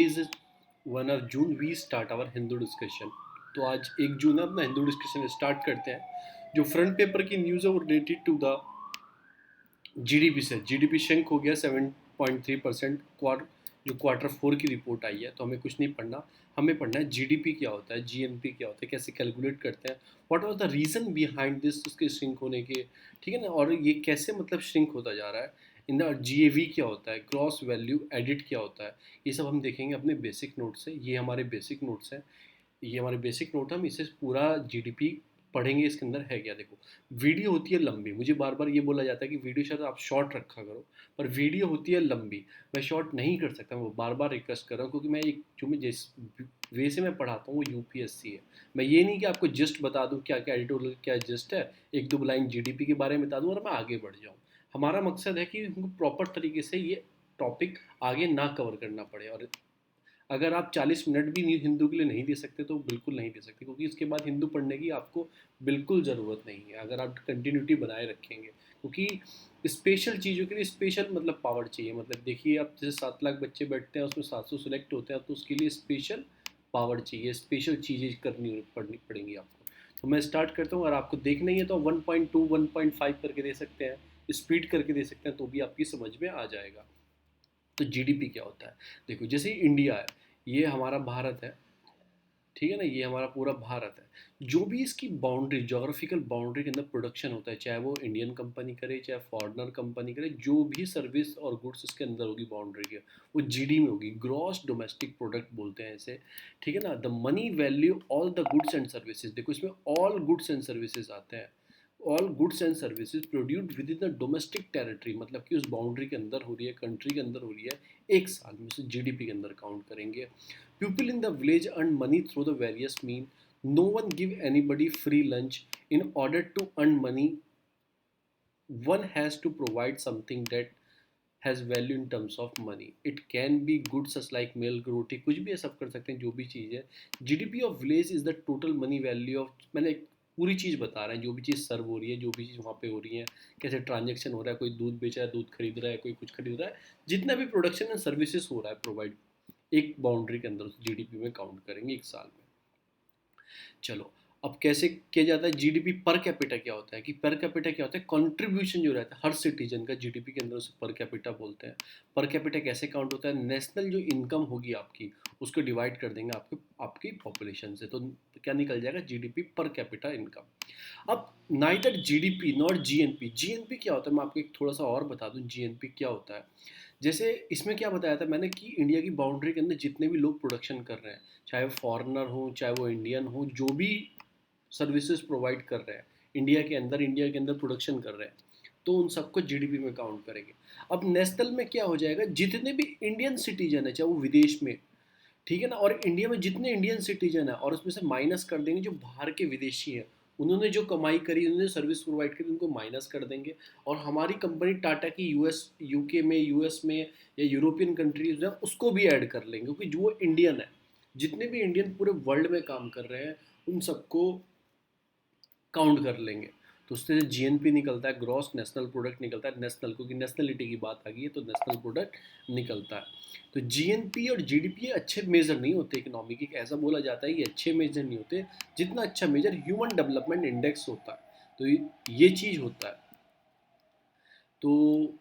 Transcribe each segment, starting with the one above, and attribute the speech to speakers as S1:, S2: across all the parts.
S1: is 1 of June we start our Hindu discussion. तो आज 1 जून है, अपना हिंदू डिस्कशन स्टार्ट करते हैं। जो फ्रंट पेपर की न्यूज़ है वो रिलेटेड टू द जीडीपी से। जीडीपी श्रिंक हो गया 7.3%। जो क्वार्टर 4 की रिपोर्ट आई है, तो हमें कुछ नहीं पढ़ना। हमें पढ़ना है जीडीपी क्या होता है, जीएनपी क्या होता है, कैसे कैलकुलेट करते हैं, what was the reason behind this, उसके श्रिंक होने के। ठीक है ना, और ये कैसे मतलब श्रिंक होता जा रहा है। इन द जीएवी क्या होता है, ग्रॉस वैल्यू एडिट क्या होता है, ये सब हम देखेंगे अपने बेसिक नोट से। ये हमारे बेसिक नोट्स हैं, ये हमारे बेसिक नोट, हम इसे पूरा जीडीपी पढ़ेंगे। इसके अंदर है क्या, देखो। वीडियो होती है लंबी, मुझे बार बार ये बोला जाता है कि वीडियो शायद आप शॉर्ट रखा करो, पर वीडियो होती है लंबी। मैं शॉर्ट नहीं कर सकता, मैं बार बार रिक्वेस्ट कर रहा हूँ, क्योंकि मैं एक जो मैं जिस वे से मैं पढ़ाता हूँ वो यूपीएससी है। मैं ये नहीं कि आपको जस्ट बता दूँ क्या क्या एडिटोरियल क्या जस्ट है, एक दो लाइन जीडीपी के बारे में बता दूँ और मैं आगे बढ़ जाऊँ। हमारा मकसद है कि हमको प्रॉपर तरीके से ये टॉपिक आगे ना कवर करना पड़े। और अगर आप 40 मिनट भी हिंदू के लिए नहीं दे सकते तो बिल्कुल नहीं दे सकते, क्योंकि इसके बाद हिंदू पढ़ने की आपको बिल्कुल ज़रूरत नहीं है, अगर आप कंटिन्यूटी बनाए रखेंगे। क्योंकि स्पेशल चीज़ों के लिए स्पेशल मतलब पावर चाहिए। मतलब देखिए, आप जैसे 7 लाख बच्चे बैठते हैं, उसमें 700 सिलेक्ट होते हैं, तो उसके लिए स्पेशल पावर चाहिए, स्पेशल चीज़ें करनी पड़नी पड़ेंगी आपको। तो मैं स्टार्ट करता हूँ। और आपको देखना ही है तो 1.2 1.5 करके दे सकते हैं, स्पीड करके दे सकते हैं, तो भी आपकी समझ में आ जाएगा। तो जीडीपी क्या होता है, देखो। जैसे इंडिया है, ये हमारा भारत है, ठीक है ना, ये हमारा पूरा भारत है। जो भी इसकी बाउंड्री, जोग्राफिकल बाउंड्री के अंदर प्रोडक्शन होता है, चाहे वो इंडियन कंपनी करे चाहे फॉरेनर कंपनी करे, जो भी सर्विस और गुड्स इसके अंदर होगी बाउंड्री के, वो जीडी में होगी। ग्रॉस डोमेस्टिक प्रोडक्ट बोलते हैं इसे। ठीक है ना, the money value all the goods and services, देखो इसमें ऑल गुड्स एंड सर्विसेज आते हैं। All goods and services produced with in the domestic territory, मतलब कि उस बाउंड्री के अंदर हो रही है, कंट्री के अंदर हो रही है, एक साल में उसे जीडीपी के अंदर काउंट करेंगे। People in the village earn money through the various means. No one give anybody free lunch. In order to earn money, one has to provide something that has value in terms of money. It can be goods such like milk, roti, कुछ भी है, सब कर सकते हैं, जो भी चीज़ है। GDP of village is the total money value of, मैंने एक पूरी चीज़ बता रहे हैं, जो भी चीज़ सर्व हो रही है, जो भी चीज़ वहाँ पे हो रही है, कैसे ट्रांजेक्शन हो रहा है, कोई दूध बेच रहा है, दूध खरीद रहा है, कोई कुछ खरीद रहा है, जितना भी प्रोडक्शन एंड सर्विसेज हो रहा है प्रोवाइड, एक बाउंड्री के अंदर जीडीपी में काउंट करेंगे एक साल में। चलो, अब कैसे किया जाता है जीडीपी पर कैपिटा क्या होता है, कि पर कैपिटा क्या होता है, कंट्रीब्यूशन जो रहता है हर सिटीजन का जीडीपी के अंदर, उसे पर कैपिटा बोलते हैं। पर कैपिटा कैसे काउंट होता है, नेशनल जो इनकम होगी आपकी, उसको डिवाइड कर देंगे आपके आपकी पॉपुलेशन से, तो क्या निकल जाएगा, जीडीपी पर कैपिटा इनकम। अब neither GDP not GNP. GNP क्या होता है, मैं आपको एक थोड़ा सा और बता दूं जीएनपी क्या होता है। जैसे इसमें क्या बताया था मैंने, कि इंडिया की बाउंड्री के अंदर जितने भी लोग प्रोडक्शन कर रहे हैं, चाहे वो फॉरेनर हो चाहे वो इंडियन हो, जो भी सर्विसेज प्रोवाइड कर रहे हैं इंडिया के अंदर प्रोडक्शन कर रहे हैं, तो उन सबको जीडीपी में काउंट करेंगे। अब नेशनल में क्या हो जाएगा, जितने भी इंडियन सिटीजन है, चाहे वो विदेश में, ठीक है ना, और इंडिया में जितने इंडियन सिटीजन है, और उसमें से माइनस कर देंगे जो बाहर के विदेशी हैं, उन्होंने जो कमाई करी, उन्होंने सर्विस प्रोवाइड करी, उनको माइनस कर देंगे। और हमारी कंपनी टाटा की यूएस यूके में, यूएस में या यूरोपियन कंट्रीज में, उसको भी ऐड कर लेंगे, क्योंकि जो वो इंडियन है, जितने भी इंडियन पूरे वर्ल्ड में काम कर रहे हैं, उन सबको काउंट कर लेंगे। तो उससे जीएनपी निकलता है, ग्रॉस नेशनल प्रोडक्ट निकलता है, नेशनल, क्योंकि नेशनलिटी की बात आ गई है तो नेशनल प्रोडक्ट निकलता है। तो जीएनपी और जीडीपी अच्छे मेजर नहीं होते इकोनॉमी के, ऐसा बोला जाता है, ये अच्छे मेजर नहीं होते। जितना अच्छा मेजर ह्यूमन डेवलपमेंट इंडेक्स होता है, तो ये चीज़ होता है। तो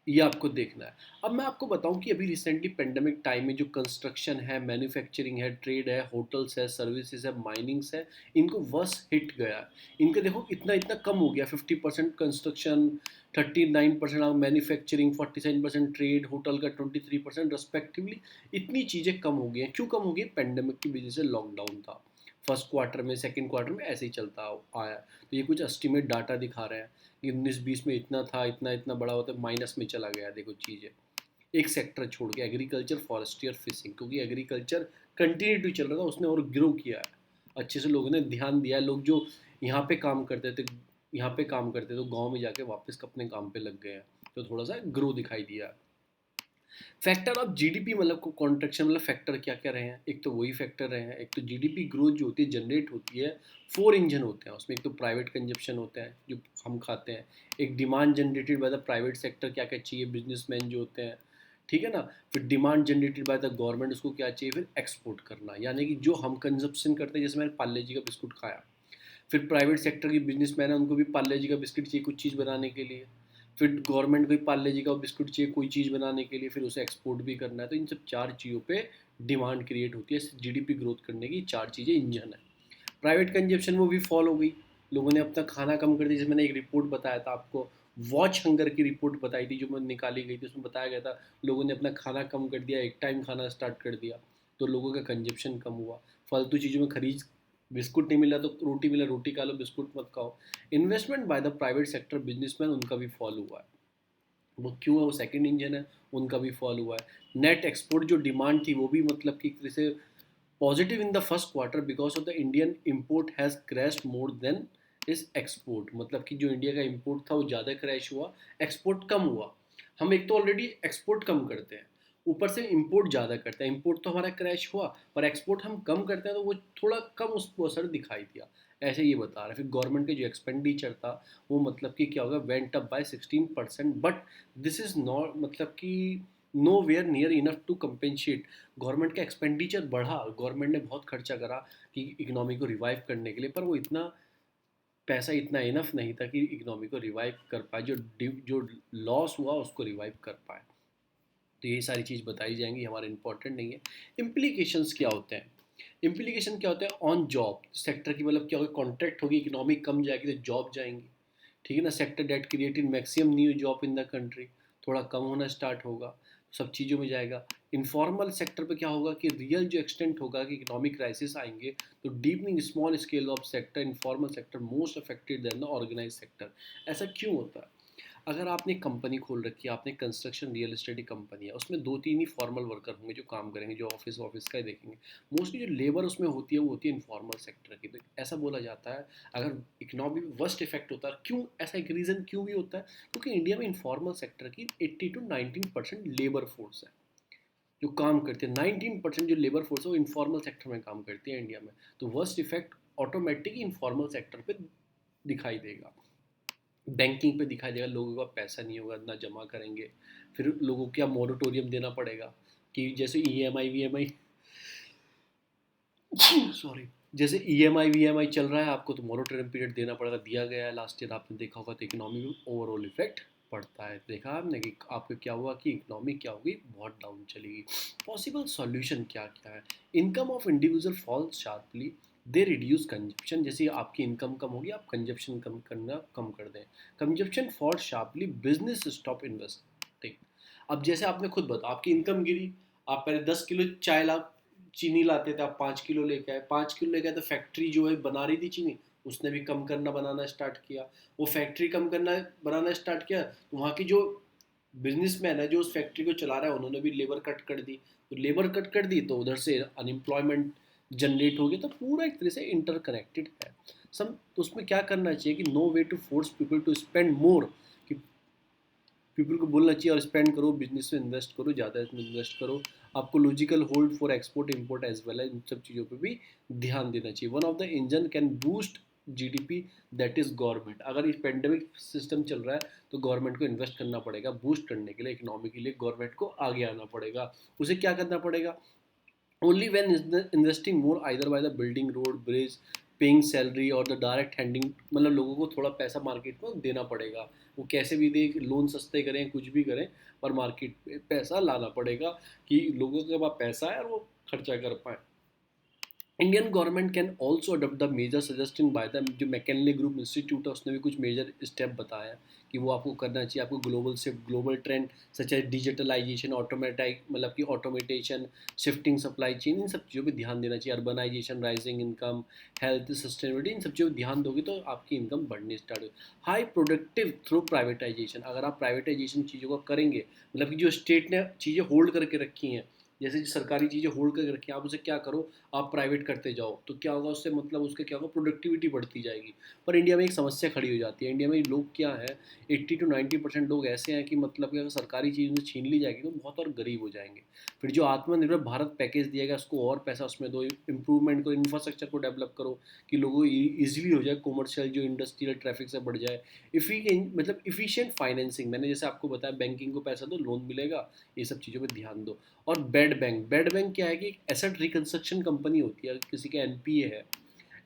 S1: ये आपको देखना है। अब मैं आपको बताऊं कि अभी रिसेंटली पेंडेमिक टाइम में जो कंस्ट्रक्शन है, मैन्युफैक्चरिंग है, ट्रेड है, होटल्स है, सर्विसेज है, माइनिंग्स है, इनको वर्स हिट गया है। इनका देखो इतना इतना कम हो गया, 50% कंस्ट्रक्शन, 39% मैन्युफैक्चरिंग, 47% ट्रेड, होटल का 23% रेस्पेक्टिवली। इतनी चीज़ें कम हो गई हैं, क्यों कम हो गई, पेंडेमिक की वजह से। लॉकडाउन था फर्स्ट क्वार्टर में, सेकेंड क्वार्टर में ऐसे ही चलता आया। तो ये कुछ एस्टिमेट डाटा दिखा रहे हैं कि 19-20 में इतना था, इतना इतना बड़ा होता है, माइनस में चला गया। देखो चीज़ है, एक सेक्टर छोड़ के, एग्रीकल्चर, फॉरेस्ट्री और फिशिंग, क्योंकि एग्रीकल्चर कंटिन्यूटी चल रहा था, उसने और ग्रो किया है, अच्छे से लोगों ने ध्यान दिया है। लोग जो यहाँ पे काम करते थे, तो गांव में जाके वापस अपने काम पे लग गए हैं, तो थोड़ा सा ग्रो दिखाई दिया है। फैक्टर ऑफ जीडीपी मतलब कॉन्ट्रेक्शन, मतलब फैक्टर क्या क्या रहे हैं, एक तो वही फैक्टर रहे हैं। एक तो जीडीपी ग्रोथ जो होती है, जनरेट होती है, 4 इंजन होते हैं उसमें। एक तो प्राइवेट कंजप्शन होता है जो हम खाते हैं, एक demand generated by the private sector, क्या क्या चाहिए बिजनेसमैन जो होते हैं, ठीक है ना। फिर demand generated by the government, उसको क्या चाहिए, फिर एक्सपोर्ट करना, यानी कि जो हम कंजप्शन करते हैं, जैसे मैंने पार्ले जी का बिस्कुट खाया, फिर प्राइवेट सेक्टर की बिजनेसमैन है, उनको भी पार्ले जी का बिस्किट चाहिए कुछ चीज़ बनाने के लिए, फिर गवर्नमेंट को भी पार्ले जी का बिस्कुट चाहिए कोई चीज़ बनाने के लिए, फिर उसे एक्सपोर्ट भी करना है। तो इन सब चार चीज़ों पे डिमांड क्रिएट होती है, जीडीपी ग्रोथ करने की चार चीज़ें इंजन है। प्राइवेट कंजप्शन वो भी फॉल हो गई, लोगों ने अपना खाना कम कर दिया। जैसे मैंने एक रिपोर्ट बताया था आपको, वॉच हंगर की रिपोर्ट बताई थी जो मैं निकाली गई थी, उसमें बताया गया था लोगों ने अपना खाना कम कर दिया, एक टाइम खाना स्टार्ट कर दिया, तो लोगों का कंजप्शन कम हुआ। फालतू चीज़ों में खरीद, बिस्कुट नहीं मिला तो रोटी मिला, रोटी खा लो, बिस्कुट मत खाओ। Investment by the private sector businessman, उनका भी फॉल हुआ है। वो क्यों है, वो सेकंड इंजन है, उनका भी फॉल हुआ है। नेट एक्सपोर्ट जो डिमांड थी वो भी मतलब कि एक तरह से positive in the first quarter because of the Indian import has crash more than is export, मतलब कि जो इंडिया का इम्पोर्ट था वो ज़्यादा क्रैश हुआ, एक्सपोर्ट कम हुआ। हम एक तो ऑलरेडी एक्सपोर्ट कम करते हैं, ऊपर से इम्पोर्ट ज़्यादा करते हैं, इम्पोर्ट तो हमारा क्रैश हुआ, पर एक्सपोर्ट हम कम करते हैं तो वो थोड़ा कम उसको असर दिखाई दिया, ऐसे ये बता रहे हैं। फिर गवर्नमेंट का जो एक्सपेंडिचर था वो मतलब कि क्या होगा, went up by 16%, but this is not मतलब कि nowhere near enough to compensate. Government का एक्सपेंडिचर बढ़ा, गवर्नमेंट ने बहुत खर्चा करा कि इकोनॉमी को रिवाइव करने के लिए, पर वो इतना पैसा इतना इनफ नहीं था कि इकोनॉमी को रिवाइव कर पाए, जो लॉस हुआ उसको रिवाइव कर पाए। तो ये सारी चीज़ बताई जाएंगी, हमारे इंपॉर्टेंट नहीं है। इम्प्लीकेशंस क्या होते हैं, इम्प्लीकेशन क्या होता है ऑन जॉब सेक्टर की, मतलब क्या होगा, कॉन्ट्रैक्ट होगी, इकोनॉमी कम जाएगी तो जॉब जाएंगी, ठीक है ना। Sector that created maximum new job in the country, थोड़ा कम होना स्टार्ट होगा, सब चीज़ों में जाएगा। इनफॉर्मल सेक्टर पे क्या होगा कि रियल जो एक्सटेंट होगा कि इकोनॉमिक क्राइसिस आएंगे, तो deepening small scale of sector, informal sector most affected then the organise sector. ऐसा क्यों होता है, अगर आपने कंपनी खोल रखी है, आपने कंस्ट्रक्शन रियल एस्टेट की कंपनी है, उसमें दो तीन ही फॉर्मल वर्कर होंगे जो काम करेंगे, जो ऑफिस ऑफिस का ही देखेंगे। मोस्टली जो लेबर उसमें होती है वो होती है इनफॉर्मल सेक्टर की। तो ऐसा बोला जाता है अगर इकोनॉमी में वर्स्ट इफेक्ट होता है, क्यों ऐसा, एक रीज़न क्यों भी होता है, क्योंकि इंडिया में इनफॉर्मल सेक्टर की 80 to 19% लेबर फोर्स है जो काम करती है। 19% जो लेबर फोर्स है वो इनफॉर्मल सेक्टर में काम करती है इंडिया में। तो worst effect automatic informal sector पे दिखाई देगा, बैंकिंग पे दिखाई देगा, लोगों का पैसा नहीं होगा, ना जमा करेंगे। फिर लोगों को क्या मोरेटोरियम देना पड़ेगा कि जैसे ईएमआई वीएमआई सॉरी, जैसे ईएमआई वीएमआई चल रहा है आपको, तो मोरेटोरियम पीरियड देना पड़ेगा, दिया गया है लास्ट ईयर, आपने देखा होगा। तो इकोनॉमी में ओवरऑल इफेक्ट पड़ता है। देखा आपने कि आपको क्या हुआ कि इकोनॉमी क्या होगी, बहुत डाउन चलेगी। पॉसिबल सॉल्यूशन क्या क्या है, income of individual falls sharply, they reduce consumption. जैसे आपकी इनकम कम होगी, आप कंजप्शन कम करना कम कर दें। Consumption fall sharply, business stop investing. अब जैसे आपने खुद बताया आपकी इनकम गिरी, आप पहले 10 किलो चाय ला चीनी लाते थे, आप 5 किलो लेके आए, 5 किलो लेके आए तो फैक्ट्री जो है बना रही थी चीनी, उसने भी कम करना बनाना स्टार्ट किया। वो फैक्ट्री कम करना बनाना स्टार्ट किया, तो वहाँ की जो बिजनेसमैन है जो उस फैक्ट्री को चला रहा है, उन्होंने भी लेबर कट कर दी। तो लेबर कट कर दी तो उधर से अनएम्प्लॉयमेंट जनरेट हो गया। तो पूरा एक तरह से इंटरकनेक्टेड है सम। तो उसमें क्या करना चाहिए कि no way to force people to spend more, कि पीपल को बोलना चाहिए और स्पेंड करो, बिजनेस में इन्वेस्ट करो, ज़्यादा इसमें इन्वेस्ट करो। आपको logical hold for export import as well है, इन सब चीज़ों पे भी ध्यान देना चाहिए। One of the engine can boost GDP, that is government. अगर इस पेंडेमिक सिस्टम चल रहा है तो गवर्नमेंट को इन्वेस्ट करना पड़ेगा, बूस्ट करने के लिए इकोनॉमी के लिए गवर्नमेंट को आगे आना पड़ेगा। उसे क्या करना पड़ेगा, only when is the investing more either by the building road bridge, paying salary और द डायरेक्ट हैंडिंग, मतलब लोगों को थोड़ा पैसा मार्केट में देना पड़ेगा। वो कैसे भी दे, लोन सस्ते करें कुछ भी करें, पर मार्केट पे पैसा लाना पड़ेगा कि लोगों के पास पैसा है और वो खर्चा कर पाए। Indian government can also adopt the measure suggesting by the, जो मैकेनले ग्रुप इंस्टीट्यूट है उसने भी कुछ मेजर स्टेप बताया कि वो आपको करना चाहिए। आपको global shift, global trend such as digitalisation, automatic मतलब कि ऑटोमेटेशन, शिफ्टिंग सप्लाई चेन, इन सब चीज़ों पे ध्यान देना चाहिए। Urbanisation, rising income, health, sustainability, इन सब चीज़ों पर ध्यान दोगे तो आपकी इनकम बढ़नी स्टार्ट होगी। हाई प्रोडक्टिव थ्रू प्राइवेटाइजेशन, अगर आप प्राइवेटाइजेशन चीज़ों को करेंगे, मतलब कि जो स्टेट ने चीज़ें होल्ड करके रखी हैं जैसे जो सरकारी चीज़ें होल्ड करके रखी हैं, आप उसे क्या करो, आप प्राइवेट करते जाओ, तो क्या होगा उससे, मतलब उसके क्या होगा, प्रोडक्टिविटी बढ़ती जाएगी। पर इंडिया में एक समस्या खड़ी हो जाती है, इंडिया में लोग क्या है, 80 to 90% लोग ऐसे हैं कि मतलब कि अगर सरकारी चीज़ उनसे छीन ली जाएगी तो बहुत और गरीब हो जाएंगे। फिर जो आत्मनिर्भर भारत पैकेज दिया गया उसको और पैसा उसमें दो, इम्प्रूवमेंट को, इंफ्रास्ट्रक्चर को डेवलप करो कि लोगों को ईजिली हो जाए, कॉमर्शियल जो इंडस्ट्रियल ट्रैफिक से बढ़ जाए। मतलब इफिशिएंट फाइनेंसिंग, मैंने जैसे आपको बताया, बैंकिंग को पैसा दो, लोन मिलेगा, ये सब चीज़ों पर ध्यान दो। और बेड बैंक क्या है कि एक एसेट रिकंस्ट्रक्शन कंपनी होती है, किसी का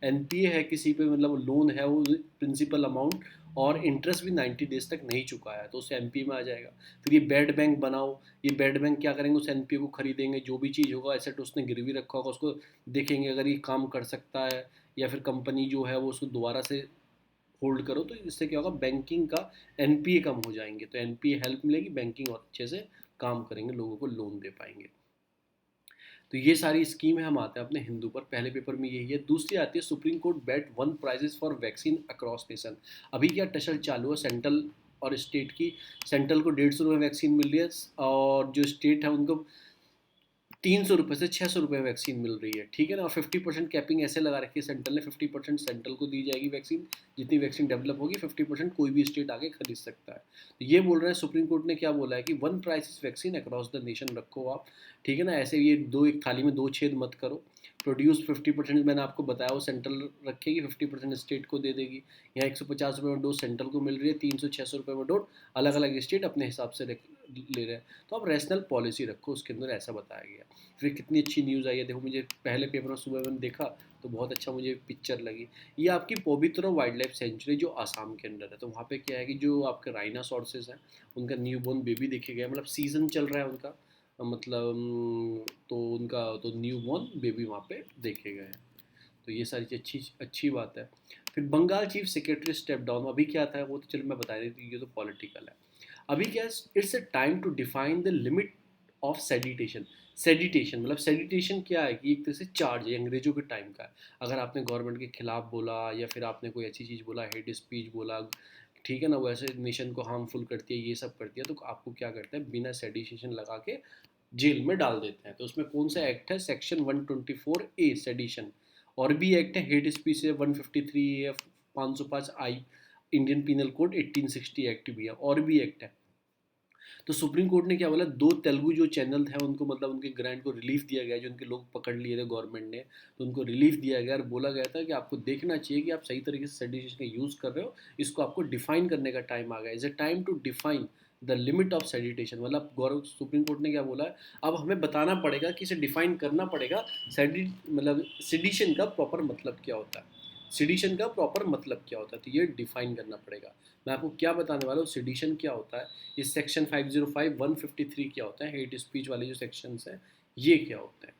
S1: एनपीए है किसी पे, मतलब लोन है, वो प्रिंसिपल अमाउंट और इंटरेस्ट भी 90 डेज तक नहीं चुकाया है तो उसे एनपीए में आ जाएगा। फिर ये बेड बैंक बनाओ, ये बेड बैंक क्या करेंगे, उस एनपीए को खरीदेंगे, जो भी चीज़ होगा, एसेट उसने गिरवी रखा होगा उसको देखेंगे, अगर ये काम कर सकता है या फिर कंपनी जो है वो उसको दोबारा से होल्ड करो, तो इससे क्या होगा, बैंकिंग का एनपीए कम हो जाएंगे, तो एनपीए हेल्प मिलेगी, बैंकिंग और अच्छे से काम करेंगे, लोगों को लोन दे पाएंगे। तो ये सारी स्कीम है। हम आते हैं अपने हिंदू पर, पहले पेपर में यही है। दूसरी आती है supreme court bat one prices for vaccine across nation. अभी क्या टसल चालू है सेंट्रल और स्टेट की। सेंट्रल को 150 रुपये वैक्सीन मिल रही है, और जो स्टेट है उनको 300 रुपये से 600 रुपये वैक्सीन मिल रही है, ठीक है ना। और 50% कैपिंग ऐसे लगा रखी है सेंट्रल ने, 50% सेंट्रल को दी जाएगी वैक्सीन, जितनी वैक्सीन डेवलप होगी 50% कोई भी स्टेट आगे खरीद सकता है। तो ये बोल रहे हैं सुप्रीम कोर्ट ने, क्या बोला है कि one price vaccine across the nation रखो आप, ठीक है ना। ऐसे ये दो, एक थाली में दो छेद मत करो। प्रोड्यूस 50% मैंने आपको बताया वो सेंट्रल रखेगी, 50% स्टेट को दे देगी। यहाँ 150 रुपये में डोज सेंट्रल को मिल रही है, 300-600 रुपये में डोज अलग अलग स्टेट अपने हिसाब से ले रहे हैं। तो आप रैशनल पॉलिसी रखो, उसके अंदर ऐसा बताया गया। फिर कितनी अच्छी न्यूज़ आई है, देखो मुझे पहले पेपर में सुबह मैंने देखा तो बहुत अच्छा मुझे पिक्चर लगी। ये आपकी पवित्र वाइल्ड लाइफ सेंचुरी जो आसाम के अंदर है, तो वहाँ पे क्या है कि जो आपके राइनासोरसेस हैं उनका न्यू बोर्न बेबी देखे गए, मतलब सीज़न चल रहा है उनका, मतलब तो उनका तो न्यू बॉर्न बेबी वहाँ पे देखे गए हैं। तो ये सारी चीज़ अच्छी अच्छी बात है। फिर Bengal chief secretary step down, अभी क्या था वो तो चलो मैं बता रही थी, ये तो पॉलिटिकल है। अभी क्या है, it's a time to define the limit of sedition. Sedition मतलब, सेडिटेशन क्या है कि एक तरह से चार्ज है, अंग्रेजों के टाइम का है। अगर आपने गवर्नमेंट के खिलाफ बोला या फिर आपने कोई अच्छी चीज़ बोला, हेड स्पीच बोला, ठीक है ना, वैसे नेशन को हार्मफुल करती है, ये सब करती है, तो आपको क्या करते हैं, बिना सेडिशन लगा के जेल में डाल देते हैं। तो उसमें कौन सा एक्ट है, सेक्शन 124A सेडिशन। और भी एक्ट है, हेट स्पीच है 153 है, 505 आई, इंडियन पीनल कोड 1860 एक्ट भी है, और भी एक्ट है। तो सुप्रीम कोर्ट ने क्या बोला, दो तेलुगु जो चैनल थे उनको, मतलब उनके ग्रांट को रिलीफ दिया गया, जो उनके लोग पकड़ लिए थे गवर्नमेंट ने, तो उनको रिलीफ दिया गया और बोला गया था कि आपको देखना चाहिए कि आप सही तरीके से सेडिशन का यूज़ कर रहे हो, इसको आपको डिफाइन करने का टाइम आ गया। Is a time to define the limit of sedition. मतलब गौरव सुप्रीम कोर्ट ने क्या बोला है, अब हमें बताना पड़ेगा कि इसे डिफाइन करना पड़ेगा, मतलब सेडिशन का प्रॉपर मतलब क्या होता है, सेडिशन का प्रॉपर मतलब क्या होता है, तो ये डिफाइन करना पड़ेगा। मैं आपको क्या बताने वाला हूँ, सेडिशन क्या होता है, ये सेक्शन 505 153 क्या होता है, हेट स्पीच वाले जो सेक्शंस हैं ये क्या होता है।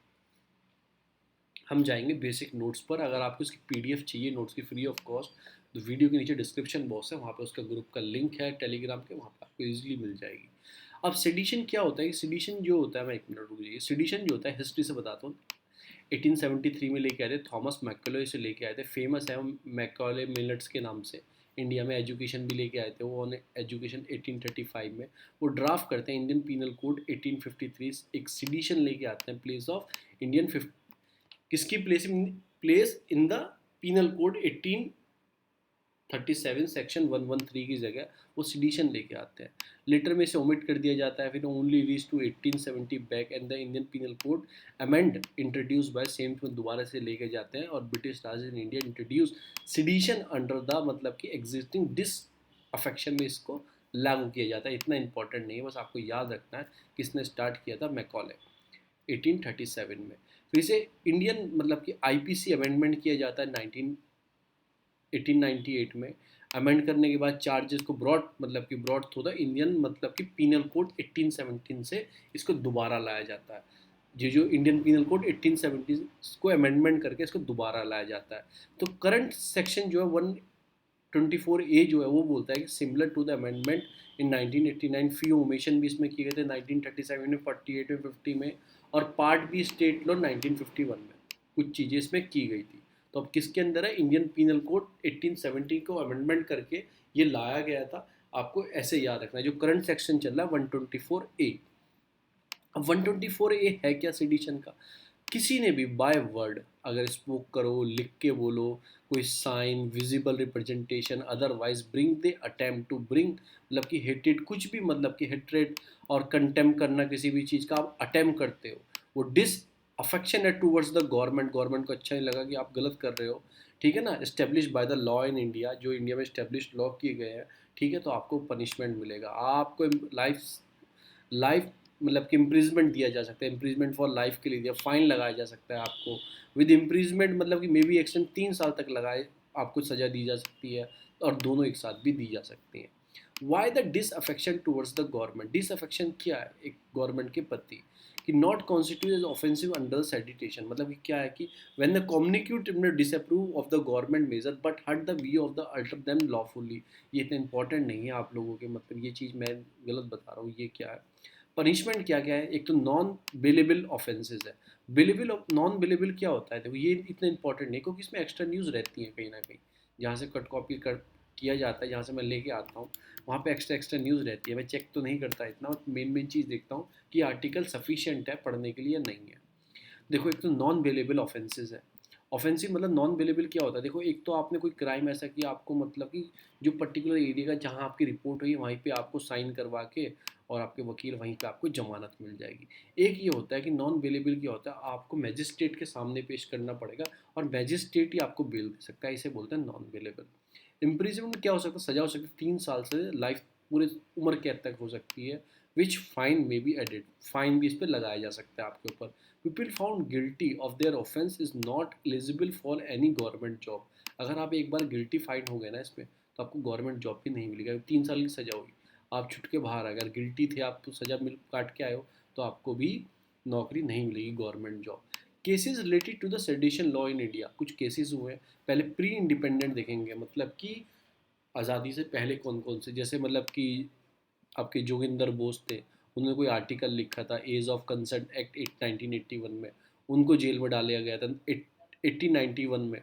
S1: हम जाएंगे बेसिक नोट्स पर। अगर आपको इसकी पीडीएफ चाहिए नोट्स की फ्री ऑफ कॉस्ट, तो वीडियो के नीचे डिस्क्रिप्शन बॉक्स है, वहाँ पे उसका ग्रुप का लिंक है टेलीग्राम के, वहाँ पर आपको ईजिली मिल जाएगी। अब सेडिशन क्या होता है, सेडिशन जो होता है, मैं एक मिनट रुक जाइए, सेडिशन जो होता है हिस्ट्री से बताता हूँ। 1873 में लेके आए थे, थॉमस मैकॉले से लेके आए थे, फेमस है मैकॉले मिलट्स के नाम से। इंडिया में एजुकेशन भी लेके आए थे वो, एजुकेशन 1835 में। वो ड्राफ्ट करते हैं इंडियन पीनल कोड 1853, एक सिडिशन लेके आते हैं, प्लेस ऑफ इंडियन किसकी place in the penal code 1837 section 113 की जगह वो सिडिशन लेके आते हैं। लेटर में इसे ओमिट कर दिया जाता है, फिर only reach to 1870 back and the Indian penal code amend introduce by same में दोबारा से लेके जाते हैं, और British Raj in India introduce sedition under the, मतलब कि एग्जिस्टिंग डिस अफेक्शन में इसको लागू किया जाता है। इतना इंपॉर्टेंट नहीं है, बस आपको याद रखना है किसने स्टार्ट किया था, मैकॉले 1837 में। फिर इसे इंडियन, मतलब कि आईपीसी अमेंडमेंट किया जाता है 1898 में। अमेंड करने के बाद चार्जेस को ब्रॉड, मतलब कि ब्रॉड थ्रू द इंडियन, मतलब कि पीनल कोड 1817 से इसको दोबारा लाया जाता है। जो इंडियन पीनल कोड 1870 को अमेंडमेंट करके इसको दोबारा लाया जाता है। तो करंट सेक्शन जो है 124A जो है वो बोलता है कि similar to the amendment in 1989, few omission भी इसमें किए गए थे 1937 में, 48 में, 50 में, और पार्ट बी स्टेट लॉ 1951 में कुछ चीज़ें इसमें की गई थी। तो अब किसके अंदर है, इंडियन पीनल कोड 1870 को अमेंडमेंट करके ये लाया गया था। आपको ऐसे याद रखना है, जो करंट सेक्शन चल रहा है 124A। अब 124A है क्या सेडिशन का? किसी ने भी बाय वर्ड अगर स्पोक करो, लिख के बोलो, कोई sign, visible representation, otherwise bring the attempt to bring, मतलब कि हेटेड, कुछ भी, मतलब कि हेट्रेड और कंटेम करना किसी भी चीज़ का आप अटेम्प्ट करते हो, वो disaffectionate towards the government, government को अच्छा नहीं लगा कि आप गलत कर रहे हो, ठीक है ना, establish by the law in India, जो इंडिया में इस्टेब्लिश लॉ किए गए हैं, ठीक है, तो आपको पनिशमेंट मिलेगा, आपको लाइफ लाइफ मतलब कि इम्प्रीजमेंट दिया जा सकता है, इम्प्रीजमेंट फॉर लाइफ के लिए दिया, फाइन लगाया जा सकता है आपको विद इम्प्रीजमेंट, मतलब कि मे बी एक्सटेंड 3 साल तक लगाए आपको सज़ा दी जा सकती है, और दोनों एक साथ भी दी जा सकती हैं। Why the disaffection towards the government? Disaffection क्या है एक गवर्नमेंट के प्रति? कि not constitute as offensive under sedition, मतलब कि क्या है कि when the communicate disapprove of the government measure but hurt the view of the alter them lawfully. ये इतना इंपॉर्टेंट नहीं है आप लोगों के, मतलब ये चीज़ मैं गलत बता रहा हूँ, ये क्या है? पनिशमेंट क्या क्या है? एक तो नॉन बेलेबल ऑफेंसेज है। बेलेबल, नॉन बेलेबल क्या होता है? देखो ये इतना इंपॉर्टेंट नहीं, क्योंकि इसमें एक्स्ट्रा न्यूज़ रहती है कहीं ना कहीं, जहाँ से कट कॉपी कर किया जाता है, जहाँ से मैं लेके आता हूँ वहाँ पे एक्स्ट्रा एक्स्ट्रा न्यूज़ रहती है, मैं चेक तो नहीं करता इतना, और मेन मेन चीज़ देखता हूँ कि आर्टिकल सफिशिएंट है पढ़ने के लिए या नहीं है। देखो एक तो नॉन बेलेबल ऑफेंसेज है। ऑफेंसिव मतलब नॉन बेलेबल क्या होता है? देखो एक तो आपने कोई क्राइम ऐसा किया, आपको मतलब कि जो पर्टिकुलर एरिया का जहाँ आपकी रिपोर्ट हुई वहीं पे आपको साइन करवा के और आपके वकील वहीं पे आपको जमानत मिल जाएगी। एक ये होता है कि नॉन बेलेबल क्या होता है, आपको मैजिस्ट्रेट के सामने पेश करना पड़ेगा और मैजिस्ट्रेट ही आपको बेल दे सकता है, इसे बोलते हैं नॉन बेलेबल। इम्प्रिजनमेंट क्या हो सकता है? सजा हो सकती है 3 साल से लाइफ, पूरे उम्र कैद तक हो सकती है, विच फाइन में बी एडेड, फाइन भी इस पर लगाया जा सकता है आपके ऊपर। People found guilty of their offence is not eligible for any government job. अगर आप एक बार गिल्टी फाइंड हो गए ना इसमें, तो आपको गवर्नमेंट जॉब भी नहीं मिलेगा, 3 साल की सजा होगी, आप छुट के बाहर, अगर गिल्टी थे आप तो सजा मिल काट के आए हो, तो आपको भी नौकरी नहीं मिलेगी government job. Cases related to the sedition law in India, कुछ केसेस हुए हैं। पहले प्री इंडिपेंडेंट देखेंगे, मतलब कि आज़ादी से पहले कौन कौन से, जैसे मतलब कि आपके जोगिंदर बोस थे, उन्होंने कोई आर्टिकल लिखा था एज ऑफ कंसेंट एक्ट 1981 में, उनको जेल में डाला गया था 1891 में।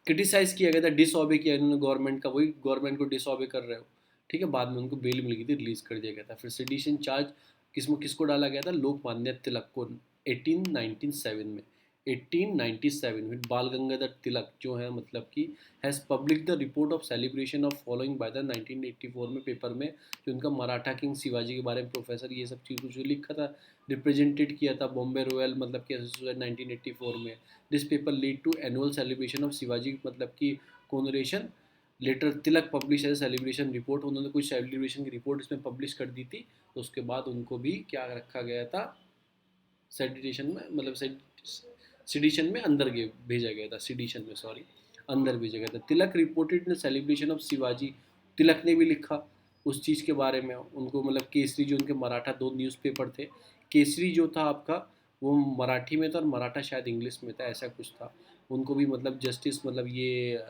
S1: क्रिटिसाइज किया गया था, डिसऑबे किया इन्होंने गवर्नमेंट का, वही गवर्नमेंट को डिसऑबे कर रहे हो, ठीक है, बाद में उनको बेल मिल गई थी, रिलीज कर दिया गया था। फिर सेडिशन चार्ज किसको डाला गया था? लोकमान्य तिलक को 1897 में। 1897 में बाल गंगाधर तिलक जो है, मतलब कि has public the report of celebration of following by the 1984 में पेपर में, जो उनका मराठा किंग शिवाजी के बारे में प्रोफेसर ये सब चीज़ जो लिखा था, रिप्रेजेंटेड किया था बॉम्बे रॉयल, मतलब कि एसोसिएशन 1984 में। This paper lead to annual celebration of Shivaji, मतलब कि coronation. Later Tilak publish as celebration report, उन्होंने कुछ सेलिब्रेशन की रिपोर्ट इसमें पब्लिश कर दी थी, तो उसके बाद उनको भी क्या रखा गया था, सेडिशन में, मतलब सिडिशन में अंदर भेजा गया था, सिडिशन में सॉरी, अंदर भेजा गया था। Tilak reported in celebration of Shivaji, Tilak ने भी लिखा उस चीज़ के बारे में, उनको मतलब केसरी जो उनके मराठा 2 न्यूज़पेपर थे, केसरी जो था आपका वो मराठी में था और मराठा शायद इंग्लिश में था, ऐसा कुछ था। उनको भी मतलब जस्टिस, मतलब ये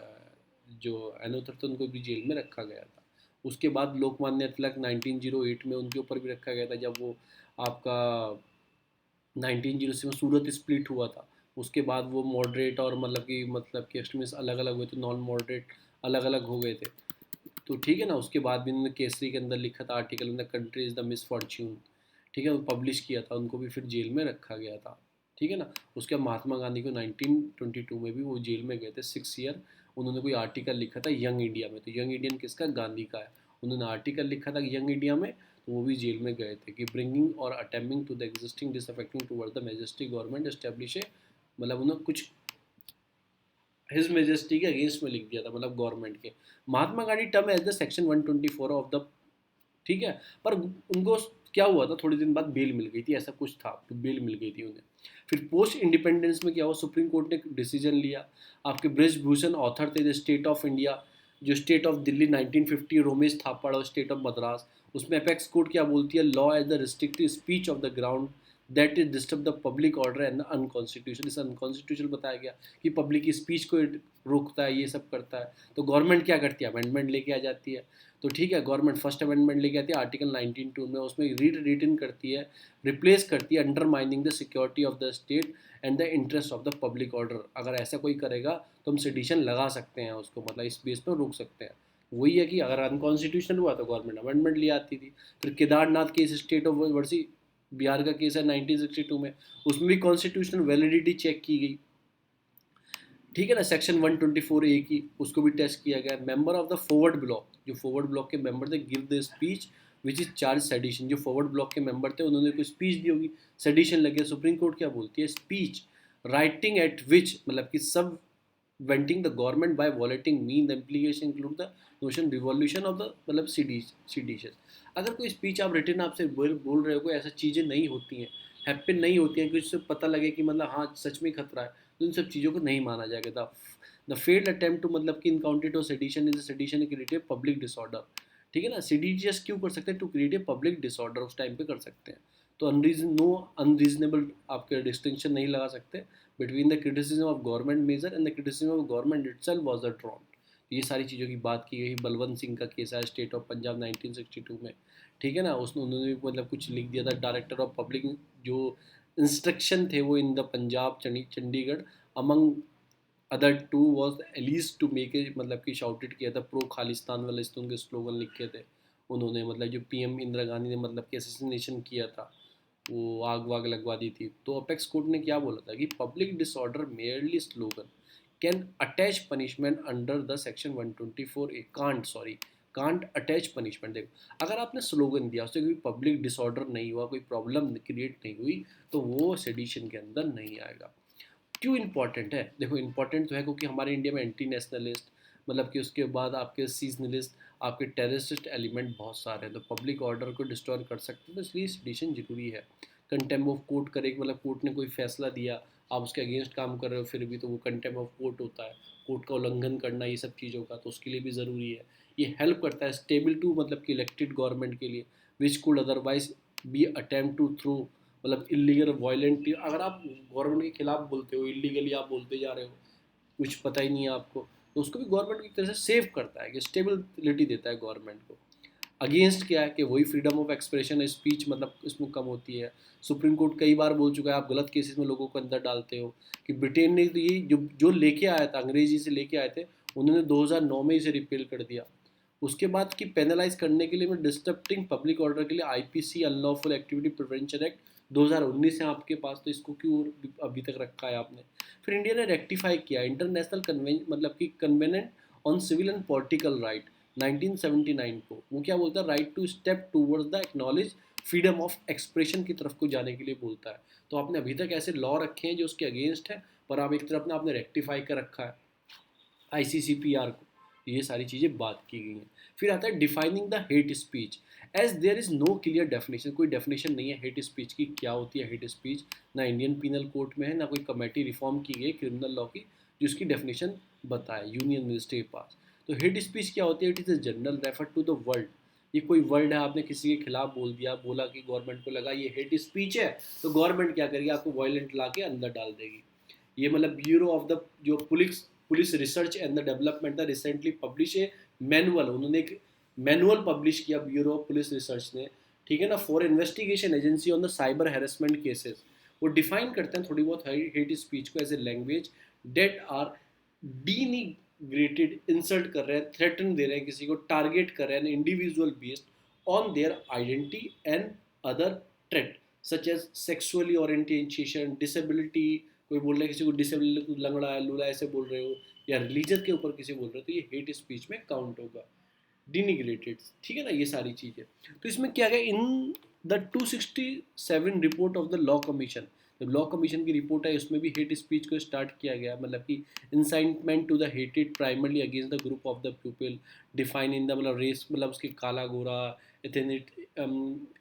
S1: जो एनोथर थे उनको भी जेल में रखा गया था। उसके बाद लोकमान्य तिलक 1908 में उनके ऊपर भी रखा गया था, जब वो आपका 1906 में सूरत स्प्लिट हुआ था। उसके बाद वो मॉडरेट और मतलब कि एक्सट्रीमिस्ट अलग अलग हुए थे, नॉन मॉडरेट अलग अलग हो गए थे, तो ठीक है ना। उसके बाद भी उन्होंने केसरी के अंदर लिखा था article in the country is the miss Fortune, ठीक है, वो पब्लिश किया था, उनको भी फिर जेल में रखा गया था, ठीक है ना। उसके बाद महात्मा गांधी को 1922 में भी वो जेल में गए थे 6 ईयर। उन्होंने कोई आर्टिकल लिखा था यंग इंडिया में, तो यंग इंडियन किसका? गांधी का है। उन्होंने आर्टिकल लिखा था यंग इंडिया में, तो वो भी जेल में गए थे कि ब्रिंगिंग और attempting to the existing disaffecting toward the majestic government establish है, मतलब उन्होंने कुछ हिज मेजेस्टी के अगेंस्ट में लिख दिया था, मतलब गवर्नमेंट के। Mahatma Gandhi term as the section 124 of the, ठीक है, पर उनको क्या हुआ था, थोड़े दिन बाद बेल मिल गई थी, ऐसा कुछ था, तो बेल मिल गई थी उन्हें। फिर पोस्ट इंडिपेंडेंस में क्या हुआ, सुप्रीम कोर्ट ने डिसीजन लिया। आपके ब्रिजभूषण ऑथर थे द स्टेट ऑफ इंडिया, जो स्टेट ऑफ दिल्ली 1950, रोमेश थापड़ और स्टेट ऑफ मद्रास। उसमें अपेक्स कोर्ट क्या बोलती है, law as the restrictive speech of the ground that is disturb the public order and unconstitution, इस अनकॉन्स्टिट्यूशन बताया गया कि पब्लिक की स्पीच को रोकता है, ये सब करता है। तो गवर्नमेंट क्या करती है, अमेंडमेंट लेके आ जाती है। तो ठीक है, गवर्नमेंट फर्स्ट अमेंडमेंट लेके आती है आर्टिकल 19(2) में, उसमें रीड रिटन करती है, रिप्लेस करती है undermining the security of the state and the interest of the public order. अगर ऐसा कोई करेगा तो हम सेडिशन लगा सकते हैं उसको, मतलब इस बेस पर रोक सकते हैं। वही है कि अगर अनकॉन्स्टिट्यूशनल हुआ तो गवर्नमेंट अमेंडमेंट ले आती थी। फिर केदारनाथ केस, स्टेट ऑफ वर्सी बिहार का केस है 1962 में, उसमें भी कॉन्स्टिट्यूशनल वैलिडिटी चेक की गई, ठीक है ना। सेक्शन 124A की, उसको भी टेस्ट किया गया। Member of the forward block, जो फॉरवर्ड ब्लॉक के मेंबर थे, give the speech which is charge sedition, जो फॉरवर्ड ब्लॉक के मेंबर थे उन्होंने कोई स्पीच दी होगी, सेडिशन लगे। सुप्रीम कोर्ट क्या बोलती है, स्पीच राइटिंग एट विच, मतलब कि सब venting the government by violating mean the implication include the notion revolution of the, मतलब सीडीशस। अगर कोई स्पीच आप रिटर्न आपसे बोल रहे हो, कोई ऐसा चीज़ें नहीं होती हैं, हैप्पन नहीं होती हैं कि उससे पता लगे कि मतलब हाँ सच में खतरा है, तो इन सब चीज़ों को नहीं माना जाएगा था। द फेल्ड अटेम्प्ट टू, मतलब कि encountered of sedition is sedition create public disorder, ठीक है ना। सीडीजीएस क्यों कर सकते हैं, to create a public disorder, उस टाइम पे कर सकते हैं। तो नो अनरीजनेबल आपके डिस्टिंक्शन नहीं लगा सकते between the criticism of government measure and the criticism of government itself was the drawn. ये सारी चीज़ों की बात की गई। बलवंत सिंह का केस है स्टेट ऑफ पंजाब 1962 में, ठीक है ना। उसने उन्होंने भी मतलब कुछ लिख दिया था, डायरेक्टर ऑफ पब्लिक जो इंस्ट्रक्शन थे वो in the Punjab Chandigarh among other to was enlist to make a, मतलब कि शाउटेड किया था प्रो खालिस्तान वाले उनके स्लोगन लिखे थे उन्होंने, मतलब जो पीएम इंदिरा गांधी ने मतलब कि असैसिनेशन किया था, वो आग वाग लगवा दी थी। तो अपेक्स कोर्ट ने क्या बोला था कि public disorder merely slogan can attach punishment under the section 124 A, can't, sorry, can't attach punishment. देखो अगर आपने स्लोगन दिया, उससे कोई पब्लिक डिसऑर्डर नहीं हुआ, कोई प्रॉब्लम क्रिएट नहीं हुई, तो वो सेडिशन के अंदर नहीं आएगा। क्यों इंपॉर्टेंट है, देखो इंपॉर्टेंट तो है क्योंकि हमारे इंडिया में एंटी नेशनलिस्ट, मतलब कि उसके बाद आपके सीजनलिस्ट, आपके टेररिस्ट एलिमेंट बहुत सारे हैं, तो पब्लिक ऑर्डर को डिस्ट्रॉय कर सकते हैं, तो इसलिए सेडिशन जरूरी है। कंटेम्प ऑफ कोर्ट करे, मतलब कोर्ट ने कोई फैसला दिया, आप उसके अगेंस्ट काम कर रहे हो फिर भी, तो वो कंटेम्प ऑफ कोर्ट होता है, कोर्ट का उल्लंघन करना ये सब चीज़ों का, तो उसके लिए भी ज़रूरी है। ये हेल्प करता है स्टेबल टू, मतलब कि इलेक्टेड गवर्नमेंट के लिए, which could otherwise be attempt to through, मतलब इलीगल वायलेंट। अगर आप गवर्नमेंट के खिलाफ बोलते हो, इलीगली आप बोलते जा रहे हो, कुछ पता ही नहीं है आपको, तो उसको भी गवर्नमेंट की तरह से सेव करता है, कि स्टेबिलिटी देता है गवर्नमेंट को। अगेंस्ट क्या है कि वही फ्रीडम ऑफ एक्सप्रेशन है, स्पीच मतलब इसमें कम होती है। सुप्रीम कोर्ट कई बार बोल चुका है, आप गलत केसेस में लोगों को अंदर डालते हो, कि ब्रिटेन ने तो ये जो जो लेके आया था, अंग्रेजी से लेके आए थे, उन्होंने 2009 में इसे रिपेल कर दिया। उसके बाद की पेनलाइज करने के लिए मैं डिस्टर्बिंग पब्लिक ऑर्डर के लिए IPC unlawful activity prevention act 2019 है आपके पास, तो इसको क्यों अभी तक रखा है आपने। फिर इंडिया ने रेक्टिफाई किया इंटरनेशनल कन्वेंशन, मतलब कि covenant on civil and political right 1979 को, वो क्या बोलता है, right to step towards the acknowledge freedom of expression की तरफ को जाने के लिए बोलता है। तो आपने अभी तक ऐसे लॉ रखे हैं जो उसके अगेंस्ट है, पर आप एक तरफ ना आपने रेक्टिफाई कर रखा है आईसीसीपीआर को। ये सारी चीज़ें बात की गई हैं। फिर आता है defining the hate speech, as there is no clear definition, कोई डेफिनेशन नहीं है हेट स्पीच की, क्या होती है हेट स्पीच, ना इंडियन पीनल कोड में है, ना कोई कमेटी रिफॉर्म की गई क्रिमिनल लॉ की जिसकी डेफिनेशन बताए यूनियन मिनिस्ट्री के पास। तो हेट स्पीच क्या होती है, it is a general refer to the world. ये कोई वर्ड है, आपने किसी के खिलाफ बोल दिया, बोला कि गवर्नमेंट को लगा ये हेट स्पीच है, तो गवर्नमेंट क्या करेगी, आपको वायलेंट ला के अंदर डाल देगी। ये मतलब ब्यूरो ऑफ द जो police research and the development था, रिसेंटली पब्लिश ए मैनुअल, उन्होंने एक मैनुअल पब्लिश किया ब्यूरो ऑफ पुलिस रिसर्च ने, ठीक है ना, for investigation agency on the cyber harassment cases. वो डिफाइन करते हैं थोड़ी बहुत हेट स्पीच को as a language that are denigrated, insult कर रहे हैं, थ्रेटन दे रहे हैं किसी को, टारगेट कर रहे हैं individual based on their identity and other trait such as sexually orientation, disability, कोई बोल रहा है किसी को डिसेबल, लंगड़ा है, लूला, ऐसे बोल रहे हो, या रिलीजन के ऊपर किसी बोल रहे हो, तो ये हेट स्पीच में काउंट होगा, डिनिग्रेटेड, ठीक है ना, ये सारी चीज़ें। तो इसमें क्या है, in the 267 report of the law commission, जब लॉ कमीशन की रिपोर्ट है उसमें भी हेट स्पीच को स्टार्ट किया गया, मतलब कि incitement to the hated primarily against the group of the people define in the, मतलब रेस, मतलब उसके काला गोरा,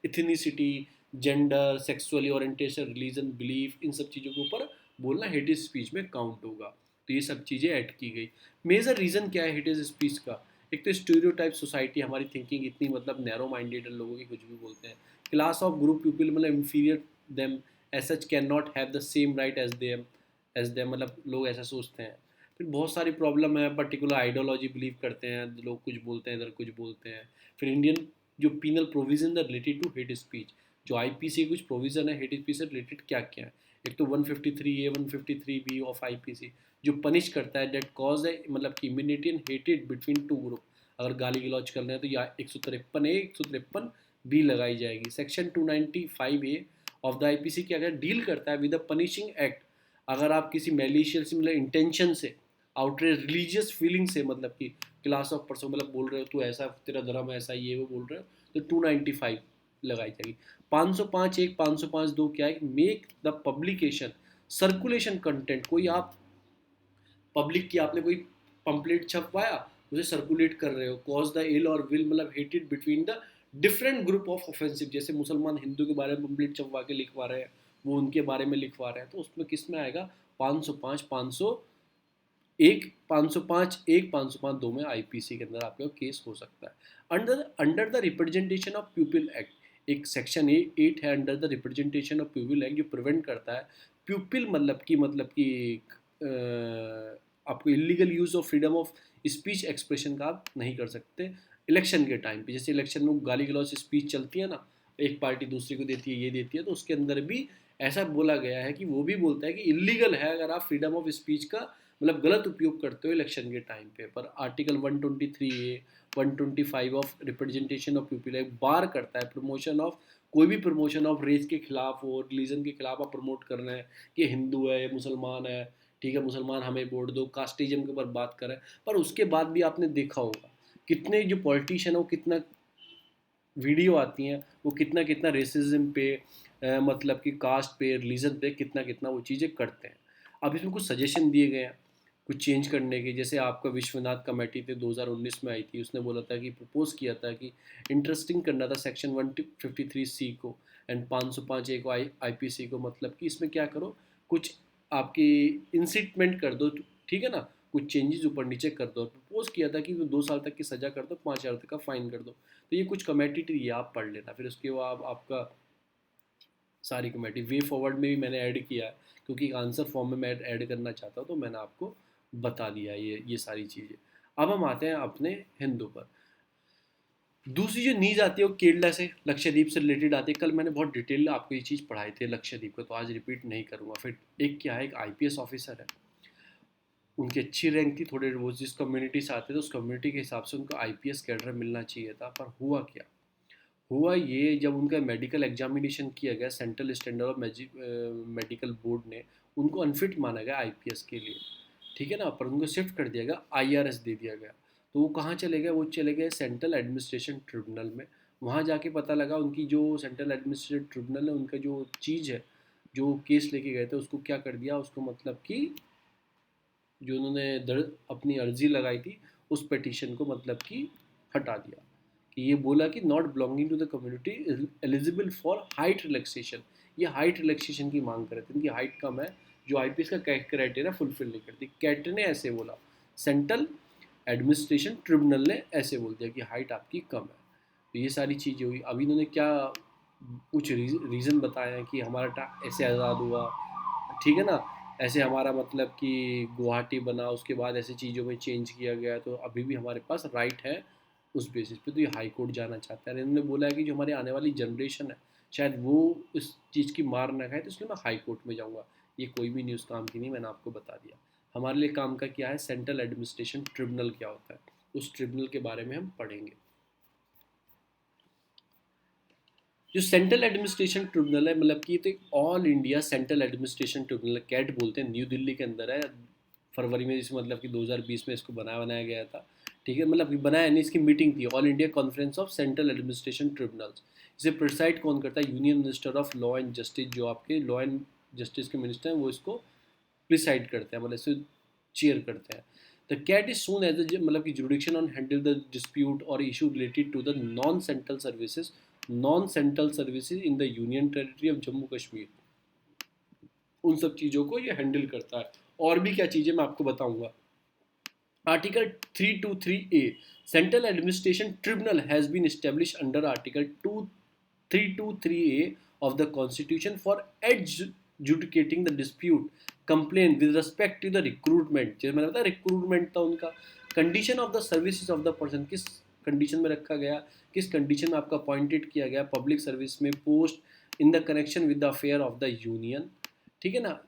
S1: ethnicity, gender, sexually orientation, religion, belief, इन सब चीज़ों के ऊपर बोलना हेट स्पीच में काउंट होगा। तो ये सब चीज़ें ऐड की गई। मेजर रीज़न क्या है हेट स्पीच का, एक तो स्टीरियोटाइप सोसाइटी, हमारी थिंकिंग इतनी मतलब नैरो माइंडेड है, लोगों की कुछ भी बोलते हैं। क्लास ऑफ ग्रुप पीपल, मतलब inferior them as such can not have the same right as them, मतलब लोग ऐसा सोचते हैं। फिर बहुत सारी प्रॉब्लम है, पर्टिकुलर आइडियोलॉजी बिलीव करते हैं लोग, कुछ बोलते हैं इधर, कुछ बोलते हैं। फिर इंडियन जो penal provision related to hate speech, जो आईपीसी कुछ प्रोविजन है हेट स्पीच से रिलेटेड क्या क्या है, एक तो 153A 153B ऑफ आईपीसी जो पनिश करता है डेट कॉज है, मतलब कि immunity and hated between two group, अगर गाली गलौज कर रहे हैं तो या 153A 153B लगाई जाएगी। Section 295A of the IPC क्या क्या डील करता है विद द पनिशिंग एक्ट। अगर आप किसी मैलिशियस मतलब इंटेंशन से, आउटरेज रिलीजियस फीलिंग से, मतलब कि क्लास ऑफ पर्सन मतलब बोल रहे हो तू ऐसा, तेरा धर्म ऐसा, ये वो बोल रहे हो, तो 295 लगाई जाएगी। 505 एक, 505 दो क्या है, make the publication circulation content, कोई आप पब्लिक की आपने कोई पंपलेट छपवाया, उसे सर्कुलेट कर रहे हो, कॉज द इल और विल मतलब hated between the different group of offensive, जैसे मुसलमान हिंदू के बारे में पंपलेट छपवा के लिखवा रहे हैं, वो उनके बारे में लिखवा रहे हैं, तो उसमें किस में आएगा 505 501 505 एक 505 दो में आईपीसी के अंदर आपका केस हो सकता है। Under the representation of people act एक सेक्शन 8 है under the representation of people act, जो प्रिवेंट करता है प्यूपिल मतलब कि आपको illegal use of freedom of speech expression का आप नहीं कर सकते इलेक्शन के टाइम पे। जैसे इलेक्शन में गाली गलौज स्पीच चलती है ना, एक पार्टी दूसरी को देती है, ये देती है, तो उसके अंदर भी ऐसा बोला गया है कि वो भी बोलता है कि इलीगल है अगर आप फ्रीडम ऑफ स्पीच का मतलब गलत उपयोग करते हो इलेक्शन के टाइम पे। पर article 123A 125 of representation of people एक बार करता है प्रमोशन ऑफ, कोई भी प्रमोशन ऑफ रेस के खिलाफ हो, रिलीजन के खिलाफ आप प्रमोट कर रहे हैं कि हिंदू है या मुसलमान है, ठीक है मुसलमान हमें वोट दो, कास्टिज्म के ऊपर बात करें। पर उसके बाद भी आपने देखा होगा कितने जो पॉलिटिशियन है वो कितना वीडियो आती हैं, वो कितना कितना रेसिज्म पे मतलब कि कास्ट पे, रिलीजन पे कितना कितना वो चीज़ें करते हैं। अब इसमें कुछ सजेशन दिए गए हैं कुछ चेंज करने के, जैसे आपका विश्वनाथ कमेटी थे 2019 में आई थी, उसने बोला था कि प्रपोज किया था कि इंटरेस्टिंग करना था सेक्शन 153C को एंड 505 ए को आईपीसी को, मतलब कि इसमें क्या करो कुछ आपकी इंसिटमेंट कर दो, ठीक है ना, कुछ चेंजेस ऊपर नीचे कर दो। प्रपोज किया था कि 2 साल तक की सज़ा कर दो, 5,000 तक का फाइन कर दो। तो ये कुछ कमेटी थी, ये आप पढ़ लेना। फिर उसके बाद आपका सारी कमेटी वे फॉरवर्ड में भी मैंने ऐड किया है, क्योंकि एक आंसर फॉर्म में मैं ऐड करना चाहता हूँ, तो मैंने आपको बता दिया ये सारी चीज़ें। अब हम आते हैं अपने हिंदू पर। दूसरी जो नीज आती है वो केरला से, लक्षद्वीप से रिलेटेड आती है। कल मैंने बहुत डिटेल आपको ये चीज़ पढ़ाई थी लक्षद्वीप को, तो आज रिपीट नहीं करूँगा। फिर एक क्या है, एक आईपीएस ऑफिसर है, उनकी अच्छी रैंक थी, थोड़े वो जिस कम्युनिटी से आते थे उस कम्युनिटी के हिसाब से उनको आईपीएस कैडर मिलना चाहिए था। पर हुआ क्या, हुआ ये, जब उनका मेडिकल एग्जामिनेशन किया गया central standard of medical board ने उनको अनफिट माना गया आईपीएस के लिए, ठीक है ना, पर उनको शिफ्ट कर दिया गया, आईआरएस दे दिया गया। तो वो कहाँ चले गए, वो चले गए सेंट्रल एडमिनिस्ट्रेशन ट्रिब्यूनल में। वहाँ जाके पता लगा उनकी जो सेंट्रल एडमिनिस्ट्रेटिव ट्रिब्यूनल है उनका जो चीज़ है, जो केस लेके गए थे उसको क्या कर दिया, उसको मतलब कि जो उन्होंने अपनी अर्जी लगाई थी उस पिटीशन को मतलब कि हटा दिया, कि ये बोला कि not belonging to the community eligible for height relaxation. ये हाइट रिलैक्सेशन की मांग कर रहे थे, इनकी हाइट कम है, जो आईपीएस का क्राइटेरिया फुलफिल नहीं करती। कैट ने ऐसे बोला, सेंट्रल एडमिनिस्ट्रेशन ट्रिब्यूनल ने ऐसे बोल दिया कि हाइट आपकी कम है। तो ये सारी चीज़ें हुई। अभी इन्होंने क्या कुछ रीज़न बताया है कि हमारा ऐसे आज़ाद हुआ, ठीक है ना, ऐसे हमारा मतलब कि गुवाहाटी बना, उसके बाद ऐसी चीज़ों में चेंज किया गया, तो अभी भी हमारे पास राइट है उस बेसिस पे। तो ये हाई कोर्ट जाना चाहता है। इन्होंने बोला है कि जो हमारी आने वाली जनरेशन है शायद वो इस चीज़ की मार ना खाए, तो इसलिए मैं हाई कोर्ट में जाऊँगा। ये कोई भी न्यूज़ काम की नहीं, मैंने आपको बता दिया। हमारे लिए काम का क्या है, सेंट्रल एडमिनिस्ट्रेशन ट्रिब्यूनल क्या होता है, उस ट्रिब्यूनल के बारे में हम पढ़ेंगे। जो सेंट्रल एडमिनिस्ट्रेशन ट्रिब्यूनल है, मतलब कि तो all India central administration tribunal, CAT बोलते हैं, न्यू दिल्ली के अंदर है। फरवरी में इसे मतलब कि 2020 में इसको बनाया गया था, ठीक है, मतलब कि बनाया नहीं, इसकी मीटिंग थी, all India conference of central administration tribunals. इसे प्रिसाइड कौन करता है, union minister of law and justice, जो आपके लॉ एंड जस्टिस के मिनिस्टर हैं वो इसको प्रिसाइड करते हैं, मतलब इसे चेयर करते हैं। The CAT is sworn as मतलब कि jurisdiction on handle the dispute और issue related to the non central services in the union territory of Jammu Kashmir. उन सब चीज़ों को ये हैंडल करता है। और भी क्या चीज़ें मैं आपको बताऊंगा। Article 323A central administration tribunal has been establish under article 323A of the Constitution for adjudicating the dispute complaint with respect to the recruitment। जैसे मैंने बताया रिक्रूटमेंट था उनका, condition of the services of the person, किस condition में रखा गया, किस कंडीशन में आपका अपॉइंटेड किया गया पब्लिक सर्विस में, post in the connection with the affair of the union, ठीक है ना,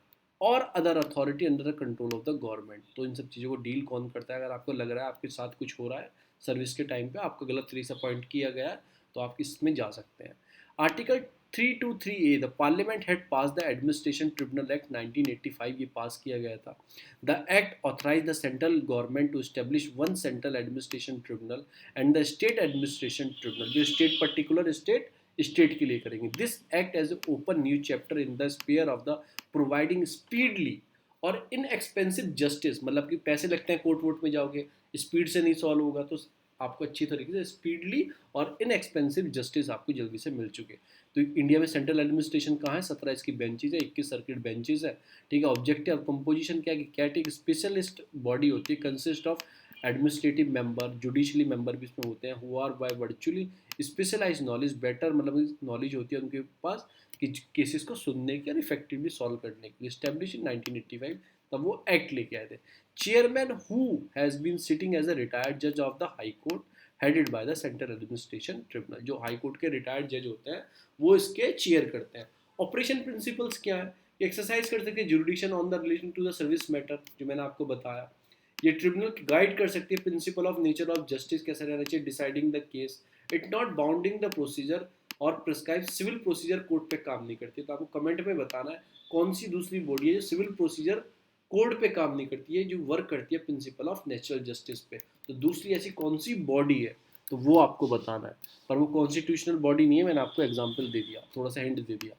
S1: और other authority under the control of the government. तो इन सब चीज़ों को डील कौन करता है, अगर आपको लग रहा है आपके साथ कुछ हो रहा है सर्विस के टाइम पे, आपको गलत तरीके से अपॉइंट किया गया है, तो आप इसमें जा सकते हैं। Article 323A, the parliament had pass the administration tribunal act 1985, ये पास किया गया था. The act authorise the central government to establish one central administration tribunal and the state administration tribunal, जो स्टेट पर्टिकुलर स्टेट के लिए करेंगे. This act as open new chapter in the sphere of the providing speedily और inexpensive justice, मतलब कि पैसे लगते हैं कोर्ट वोट में जाओगे, स्पीड से नहीं सॉल्व होगा, तो आपको अच्छी तरीके से स्पीडली और इनएक्सपेंसिव जस्टिस आपको जल्दी से मिल चुके. तो इंडिया में सेंट्रल एडमिनिस्ट्रेशन कहाँ है, 17 इसकी बेंचेज है, 21 सर्किट बेंचेज है. ठीक है. ऑब्जेक्टिव और कंपोजिशन क्या है, कैट एक स्पेशलिस्ट बॉडी होती है, consist of administrative member, judicially member भी इसमें होते हैं, who are by virtually specialise knowledge, better मतलब नॉलेज होती है उनके पास कि केसेस को सुनने की और इफेक्टिवली सॉल्व करने के लिए. स्टैब्लिश इन 1985, तब वो एक्ट लेके आए थे. Chairman who has been sitting as a retired जज of the high court headed by the central administration tribunal, जो हाई कोर्ट के रिटायर्ड जज होते हैं वो इसके चेयर करते हैं. ऑपरेशन प्रिंसिपल्स क्या है, एक्सरसाइज कर सकते हैं jurisdiction on the relation to the service matter, जो मैंने आपको बताया. ये ट्रिब्यूनल गाइड कर सकती है principle of nature of justice कैसे रहना चाहिए, deciding the case. It not bounding the procedure और प्रिस्क्राइब सिविल प्रोसीजर कोर्ट पे काम नहीं करती. तो आपको कमेंट में बताना है कौन सी दूसरी बॉडी है जो सिविल प्रोसीजर कोर्ट पे काम नहीं करती है, जो वर्क करती है प्रिंसिपल ऑफ नेचुरल जस्टिस पे. तो दूसरी ऐसी कौन सी बॉडी है, तो वो आपको बताना है. पर वो कॉन्स्टिट्यूशनल बॉडी नहीं है, मैंने आपको एग्जांपल दे दिया, थोड़ा सा हिंट दे दिया.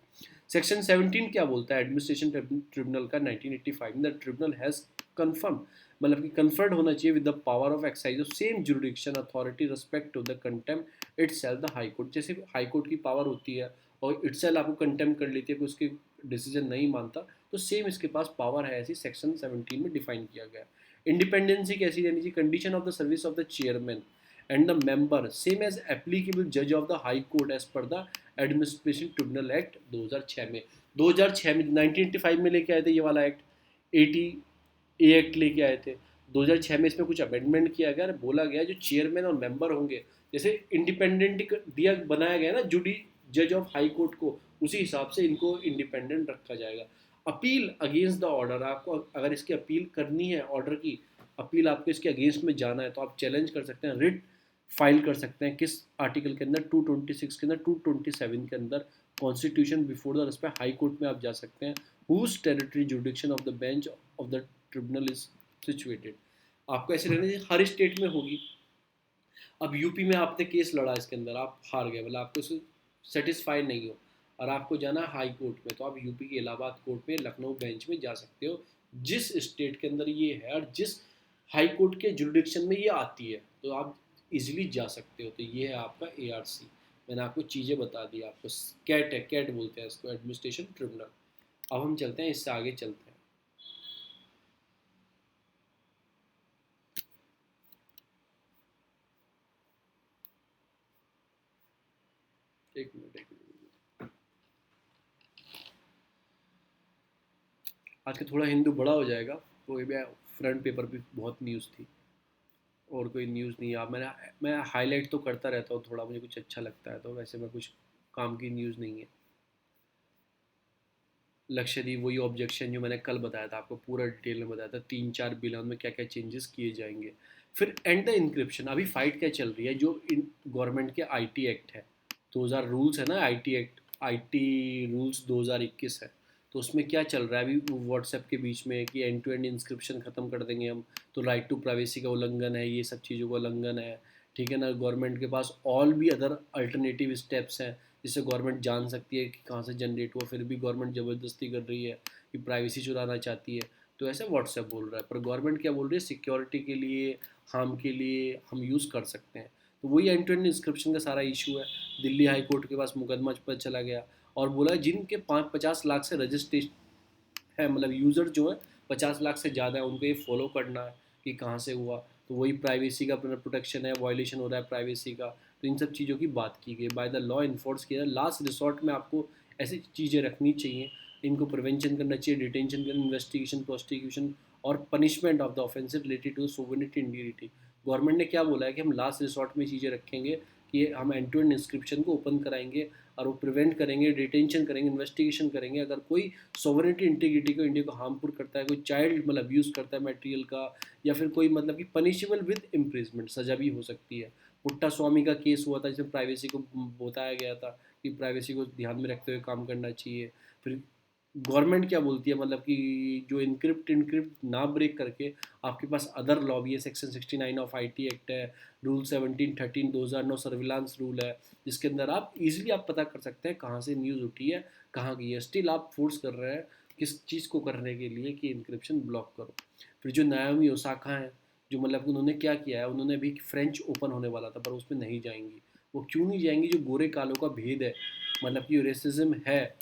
S1: सेक्शन 17 क्या बोलता है एडमिनिस्ट्रेशन ट्रिब्यूनल का 1985 में, द ट्रिब्यूनल हैज कन्फर्म, मतलब कि कन्फर्ड होना चाहिए with the power of excise of same jurisdiction authority respect to the contempt itself the high court. जैसे हाई कोर्ट की पावर होती है और इटसेल्फ आपको कंटेम कर लेती है कि उसके डिसीजन नहीं मानता, तो सेम इसके पास पावर है, ऐसी सेक्शन 17 में डिफाइन किया गया. इंडिपेंडेंसी कैसी रहनी चाहिए, condition of the service of the chairman and the member same as applicable judge of the high court as per the administration tribunal act 2006 में. 2006 में 1985 में लेके आए थे ये वाला एक्ट, 80 ए एक्ट लेके आए थे. 2006 में इसमें कुछ अमेंडमेंट किया गया, बोला गया जो चेयरमैन और मेंबर होंगे, जैसे इंडिपेंडेंट दिया बनाया गया ना जुडी जज ऑफ हाई कोर्ट को, उसी हिसाब से इनको इंडिपेंडेंट रखा जाएगा. अपील अगेंस्ट द ऑर्डर, आपको अगर इसकी अपील करनी है, ऑर्डर की अपील आपको इसके अगेंस्ट में जाना है तो आप चैलेंज कर सकते हैं, रिट फाइल कर सकते हैं. किस आर्टिकल के अंदर, 226 के अंदर, 227 के अंदर, constitution before the respect high court में आप जा सकते हैं. Whose territory jurisdiction of the bench of the tribunal is situated. आपको ऐसे रहना चाहिए, हर स्टेट में होगी. अब यूपी में आपने केस लड़ा, इसके अंदर आप हार गए, मतलब आपको सेटिस्फाई नहीं हो और आपको जाना है हाई कोर्ट में, तो आप यूपी के इलाहाबाद कोर्ट में, लखनऊ बेंच में जा सकते हो, जिस स्टेट के अंदर ये है और जिस हाई कोर्ट के जुरिडिक्शन में ये आती है, तो आप इजीली जा सकते हो. तो ये है आपका ARC. मैंने आपको चीज़ें बता दी. आपको कैट है, कैट बोलते हैं इसको, एडमिनिस्ट्रेशन ट्रिब्यूनल. अब हम चलते हैं, इससे आगे चलते हैं. एक मिनट. आज के थोड़ा हिंदू बड़ा हो जाएगा, तो ये फ्रंट पेपर भी बहुत न्यूज़ थी, और कोई न्यूज़ नहीं है. आप मैं हाईलाइट तो करता रहता हूँ थोड़ा, मुझे कुछ अच्छा लगता है, तो वैसे मैं कुछ काम की न्यूज़ नहीं है. लक्षद्वीप वही ऑब्जेक्शन जो मैंने कल बताया था, आपको पूरा डिटेल में बताया था, 3-4 बिल में क्या क्या चेंजेस किए जाएंगे. फिर एंड द इंक्रिप्शन. अभी फाइट क्या चल रही है, जो गवर्नमेंट के IT एक्ट है, 2000 रूल्स है ना, IT रूल्स 2021 है, तो उसमें क्या चल रहा है अभी व्हाट्सएप के बीच में कि एंड टू एंड इंस्क्रिप्शन ख़त्म कर देंगे हम, तो राइट टू प्राइवेसी का उल्लंघन है, ये सब चीज़ों का उल्लंघन है. ठीक है ना. गवर्नमेंट के पास ऑल भी अदर अल्टरनेटिव स्टेप्स हैं जिससे गवर्नमेंट जान सकती है कि कहाँ से जनरेट हुआ, फिर भी गवर्नमेंट ज़बरदस्ती कर रही है कि प्राइवेसी चुराना चाहती है. तो ऐसे व्हाट्सएप बोल रहा है, पर गवर्नमेंट क्या बोल रही है, सिक्योरिटी के लिए, हार्म के लिए हम यूज़ कर सकते हैं. तो वही एंड टू एंड इंस्क्रिप्शन का सारा इशू है. दिल्ली हाई कोर्ट के पास मुकदमा पर चला गया और बोला जिनके 50 लाख से रजिस्ट्रेशन है, मतलब यूज़र जो है 50 लाख से ज़्यादा है, उनको ये फॉलो करना है कि कहाँ से हुआ. तो वही प्राइवेसी का प्रोटेक्शन है, वायलेशन हो रहा है प्राइवेसी का, तो इन सब चीज़ों की बात की गई. बाय द लॉ इन्फोर्स किया, लास्ट रिसोर्ट में आपको ऐसी चीज़ें रखनी चाहिए, इनको प्रिवेंशन करना चाहिए, डिटेंशन करना, इन्वेस्टिगेशन, प्रोसिक्यूशन और punishment of the offence related to sovereignty integrity. Government ने क्या बोला है कि हम लास्ट रिसोर्ट में चीज़ें रखेंगे कि हम एंड टू एंड इंस्क्रिप्शन को ओपन कराएंगे और वो प्रिवेंट करेंगे, डिटेंशन करेंगे, इन्वेस्टिगेशन करेंगे. अगर कोई सोवरेनिटी इंटीग्रिटी को, इंडिया को हार्मफुल करता है, कोई चाइल्ड मतलब यूज़ करता है मटेरियल का, या फिर कोई मतलब कि पनिशेबल विद इम्प्रिजमेंट, सजा भी हो सकती है. पुट्टा स्वामी का केस हुआ था जिसमें प्राइवेसी को बताया गया था कि प्राइवेसी को ध्यान में रखते हुए काम करना चाहिए। फिर गवर्नमेंट क्या बोलती है, मतलब कि जो इनक्रिप्ट ना ब्रेक करके आपके पास अदर लॉ भी है, सेक्शन 69 ऑफ आईटी एक्ट है, रूल 1713 2009 सर्विलांस रूल है, जिसके अंदर आप इजीली आप पता कर सकते हैं कहाँ से न्यूज़ उठी है, कहाँ की है। स्टिल आप फोर्स कर रहे हैं किस चीज़ को करने के लिए कि इंक्रिप्शन ब्लॉक करो। फिर जो नाओमी ओसाका है, जो मतलब उन्होंने क्या किया है, उन्होंने अभी फ्रेंच ओपन होने वाला था पर उसमें नहीं जाएंगी। वो क्यों नहीं जाएंगी? जो गोरे कालों का भेद है, मतलब कि रेसिज्म है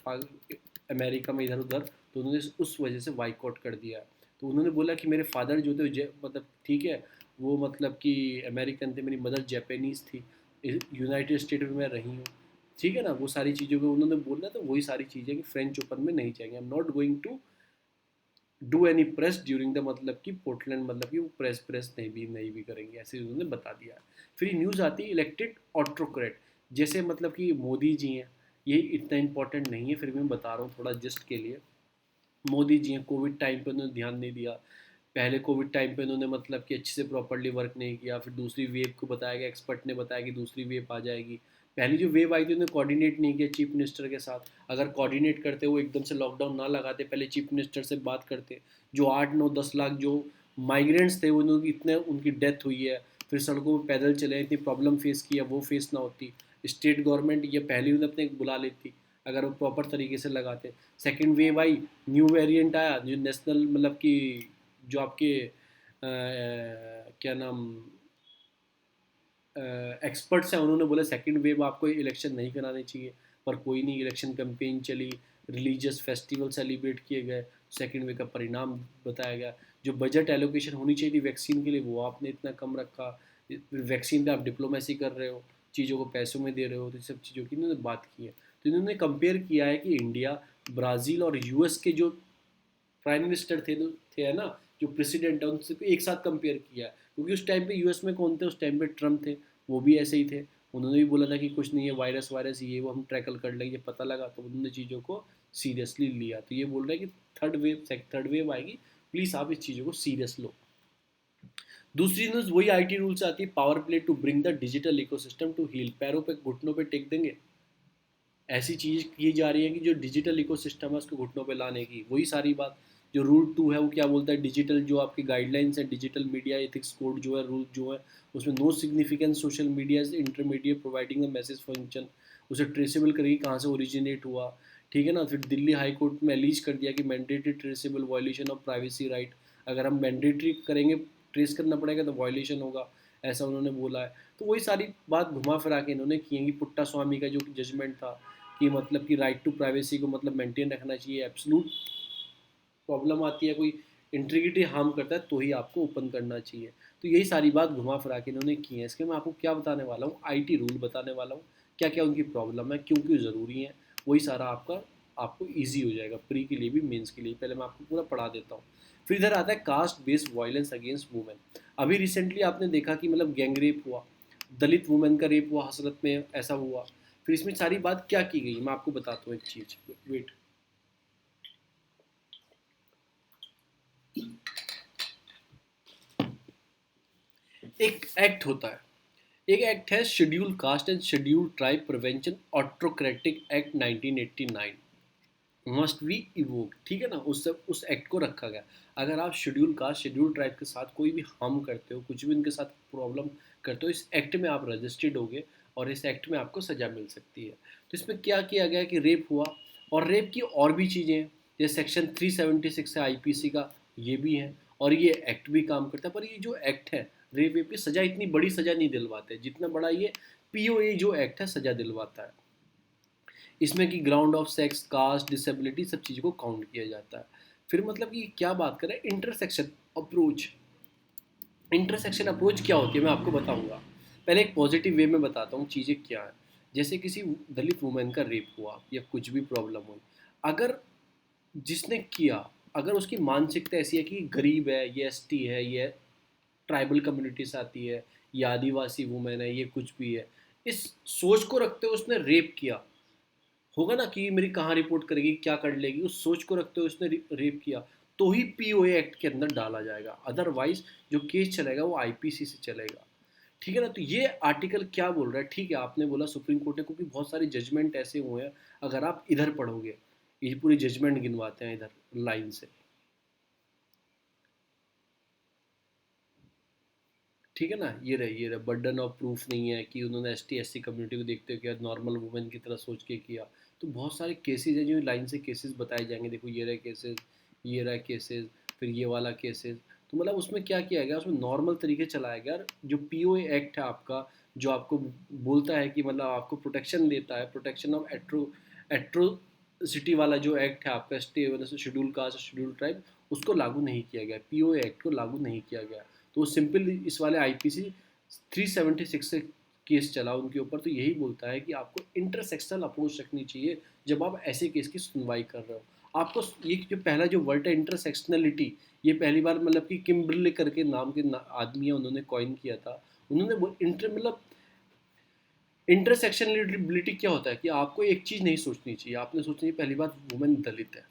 S1: अमेरिका में इधर उधर, तो उन्होंने उस वजह से बाइकआउट कर दिया। तो उन्होंने बोला कि मेरे फादर जो थे मतलब ठीक है, वो मतलब कि अमेरिकन थे, मेरी मदर जापानीज़ थी, यूनाइटेड स्टेट में मैं रही हूँ, ठीक है ना। वो सारी चीज़ों को उन्होंने बोला, तो वही सारी चीज़ें कि फ्रेंच ओपन में नहीं जाएंगे, I am not going to do any press during the, मतलब कि पोर्टलैंड, मतलब कि वो प्रेस नहीं भी करेंगे, ऐसे उन्होंने बता दिया। फिर न्यूज़ आती है इलेक्टेड ऑटोक्रेट, जैसे मतलब कि मोदी जी हैं। ये इतना इंपॉर्टेंट नहीं है, फिर भी मैं बता रहा हूँ थोड़ा जस्ट के लिए। मोदी जी हैं, कोविड टाइम पे उन्होंने ध्यान नहीं दिया। पहले कोविड टाइम पे उन्होंने मतलब कि अच्छे से प्रॉपरली वर्क नहीं किया। फिर दूसरी वेव को बताया गया, एक्सपर्ट ने बताया कि दूसरी वेव आ जाएगी। पहली जो वेव आई थी उन्होंने कोऑर्डिनेट नहीं किया चीफ मिनिस्टर के साथ। अगर कोऑर्डिनेट करते, वो एकदम से लॉकडाउन ना लगाते, पहले चीफ मिनिस्टर से बात करते। जो 8 9 10 लाख जो माइग्रेंट्स थे, उन्होंने इतने उनकी डेथ हुई है, फिर सड़कों पर पैदल चले, इतनी प्रॉब्लम फेस किया, वो फेस ना होती। स्टेट गवर्नमेंट ये पहले उन्हें अपने बुला लेती अगर वो प्रॉपर तरीके से लगाते। सेकेंड वेव आई, न्यू वेरिएंट आया, जो नेशनल मतलब कि जो आपके क्या नाम एक्सपर्ट्स हैं, उन्होंने बोला सेकंड वेव आपको इलेक्शन नहीं कराने चाहिए। पर कोई नहीं, इलेक्शन कैंपेन चली, रिलीजियस फेस्टिवल सेलिब्रेट किए गए, सेकंड वेव का परिणाम बताया गया। जो बजट एलोकेशन होनी चाहिए थी वैक्सीन के लिए, वो आपने इतना कम रखा। वैक्सीन पे आप डिप्लोमेसी कर रहे हो, चीज़ों को पैसों में दे रहे हो, तो सब चीज़ों की इन्होंने बात की है। तो इन्होंने कंपेयर किया है कि इंडिया, ब्राज़ील और यूएस के जो प्राइम मिनिस्टर थे है ना, जो प्रेसिडेंट है, उनसे एक साथ कंपेयर किया है। क्योंकि उस टाइम पे यूएस में कौन थे? उस टाइम पे ट्रम्प थे, वो भी ऐसे ही थे। उन्होंने भी बोला था कि कुछ नहीं है, वायरस वायरस ये वो हम ट्रैकल कर लेंगे, पता लगा, तो उन्होंने चीज़ों को सीरियसली लिया। तो ये बोल रहे हैं कि थर्ड वेव आएगी, प्लीज़ आप इस चीज़ों को सीरियस लो। दूसरी न्यूज़ वही आईटी रूल से आती है, power play to bring the digital ecosystem to heel. पैरों पे घुटनों पे टेक देंगे, ऐसी चीज़ की जा रही है कि जो डिजिटल इकोसिस्टम है उसको घुटनों पे लाने की। वही सारी बात, जो रूल 2 है वो क्या बोलता है, डिजिटल जो आपकी गाइडलाइंस है, डिजिटल मीडिया एथिक्स कोड जो है, रूल जो है, उसमें no significance social media intermediate providing the message function, उसे ट्रेसेबल करेगी कहाँ से ओरिजिनेट हुआ, ठीक है ना। फिर दिल्ली हाई कोर्ट में एलीज कर दिया कि mandatory traceable violation of privacy right, अगर हम मैंडेटरी करेंगे, ट्रेस करना पड़ेगा, तो वायलेशन होगा, ऐसा उन्होंने बोला है। तो वही सारी बात घुमा फिरा के इन्होंने की है कि पुट्टा स्वामी का जो जजमेंट था कि मतलब कि राइट टू प्राइवेसी को मतलब मेंटेन रखना चाहिए, एब्सोल्यूट प्रॉब्लम आती है, कोई इंटीग्रिटी हार्म करता है, तो ही आपको ओपन करना चाहिए। तो यही सारी बात घुमा फिरा के इन्होंने की है। इसके मैं आपको क्या बताने वाला हूँ, आईटी रूल बताने वाला हूँ, क्या क्या उनकी प्रॉब्लम है, क्यों क्यों ज़रूरी है। वही सारा आपको ईजी हो जाएगा, प्री के लिए भी मेंस के लिए। पहले मैं आपको पूरा पढ़ा देता हूँ। फिर इधर आता है caste based violence against women. अभी रिसेंटली आपने देखा कि मतलब गैंग रेप हुआ, दलित वुमेन का रेप हुआ, हसरत में ऐसा हुआ। फिर इसमें सारी बात क्या की गई, मैं आपको बताता हूँ एक चीज़, वेट। एक एक्ट होता है, एक एक्ट है schedule caste and schedule tribe prevention autocratic act 1989, must be evoke, ठीक है ना। उस एक्ट को रखा गया। अगर आप शेड्यूल कास्ट शेड्यूल ट्राइब के साथ कोई भी हार्म करते हो, कुछ भी उनके साथ प्रॉब्लम करते हो, इस एक्ट में आप रजिस्टर्ड होगे और इस एक्ट में आपको सज़ा मिल सकती है। तो इसमें क्या किया गया कि रेप हुआ, और रेप की और भी चीज़ें हैं, जैसे सेक्शन 376 है आईपीसी का, ये भी है, और ये एक्ट भी काम करता है। पर ये जो एक्ट है, रेप वेप की सज़ा इतनी बड़ी सज़ा नहीं दिलवाते जितना बड़ा ये पीओए जो एक्ट है सज़ा दिलवाता है। इसमें कि ground of sex, caste, disability, सब चीज़ों को काउंट किया जाता है। फिर मतलब कि क्या बात करें, इंटरसेक्शन अप्रोच। इंटरसेक्शन अप्रोच क्या होती है मैं आपको बताऊंगा। पहले एक पॉजिटिव वे में बताता हूँ चीज़ें क्या है। जैसे किसी दलित वुमेन का रेप हुआ या कुछ भी प्रॉब्लम हुई, अगर जिसने किया, अगर उसकी मानसिकता ऐसी है कि गरीब है, ये एसटी है, ये ट्राइबल कम्युनिटी से आती है, ये आदिवासी वुमेन है, ये कुछ भी है, इस सोच को रखते हुए उसने रेप किया, होगा ना कि मेरी कहाँ रिपोर्ट करेगी, क्या कर लेगी, उस सोच को रखते हुए उसने रेप किया, तो ही पीओए एक्ट के अंदर डाला जाएगा। अदरवाइज जो केस चलेगा वो आईपीसी से चलेगा, ठीक है ना। तो ये आर्टिकल क्या बोल रहा है, ठीक है आपने बोला सुप्रीम कोर्ट ने, क्योंकि बहुत सारे जजमेंट ऐसे हुए हैं, अगर आप इधर पढ़ोगे, ये पूरी जजमेंट गिनवाते हैं इधर लाइन से, ठीक है ना। ये रहे बर्डन ऑफ प्रूफ नहीं है कि उन्होंने S T S C community को देखते हुए किया, नॉर्मल वुमेन की तरह सोच के किया। तो बहुत सारे केसेस हैं जो लाइन से केसेस बताए जाएंगे, देखो ये रहे केसेस, ये रहा केसेस, फिर ये वाला केसेस। तो मतलब उसमें क्या किया गया, उसमें नॉर्मल तरीके चलाया गया। और जो पी ओ ए एक्ट है आपका, जो आपको बोलता है कि मतलब आपको प्रोटेक्शन देता है, प्रोटेक्शन ऑफ एट्रोसिटी वाला जो एक्ट है आपका, S T schedule caste schedule tribe, उसको लागू नहीं किया गया, पी ओ ए एक्ट को लागू नहीं किया गया। तो सिंपल इस वाले आईपीसी 376 से केस चला उनके ऊपर। तो यही बोलता है कि आपको इंटरसेक्शनल अप्रोच रखनी चाहिए जब आप ऐसे केस की सुनवाई कर रहे हो। आपको ये जो पहला जो वर्ड है इंटरसेक्शनलिटी, ये पहली बार मतलब कि किम्बर्ले करके नाम के आदमी है, उन्होंने कॉइन किया था। उन्होंने इंटर मतलब इंटरसेक्शनलिटी क्या होता है कि आपको एक चीज़ नहीं सोचनी चाहिए, आपने सोचनी चाहिए पहली बात वुमेन दलित है,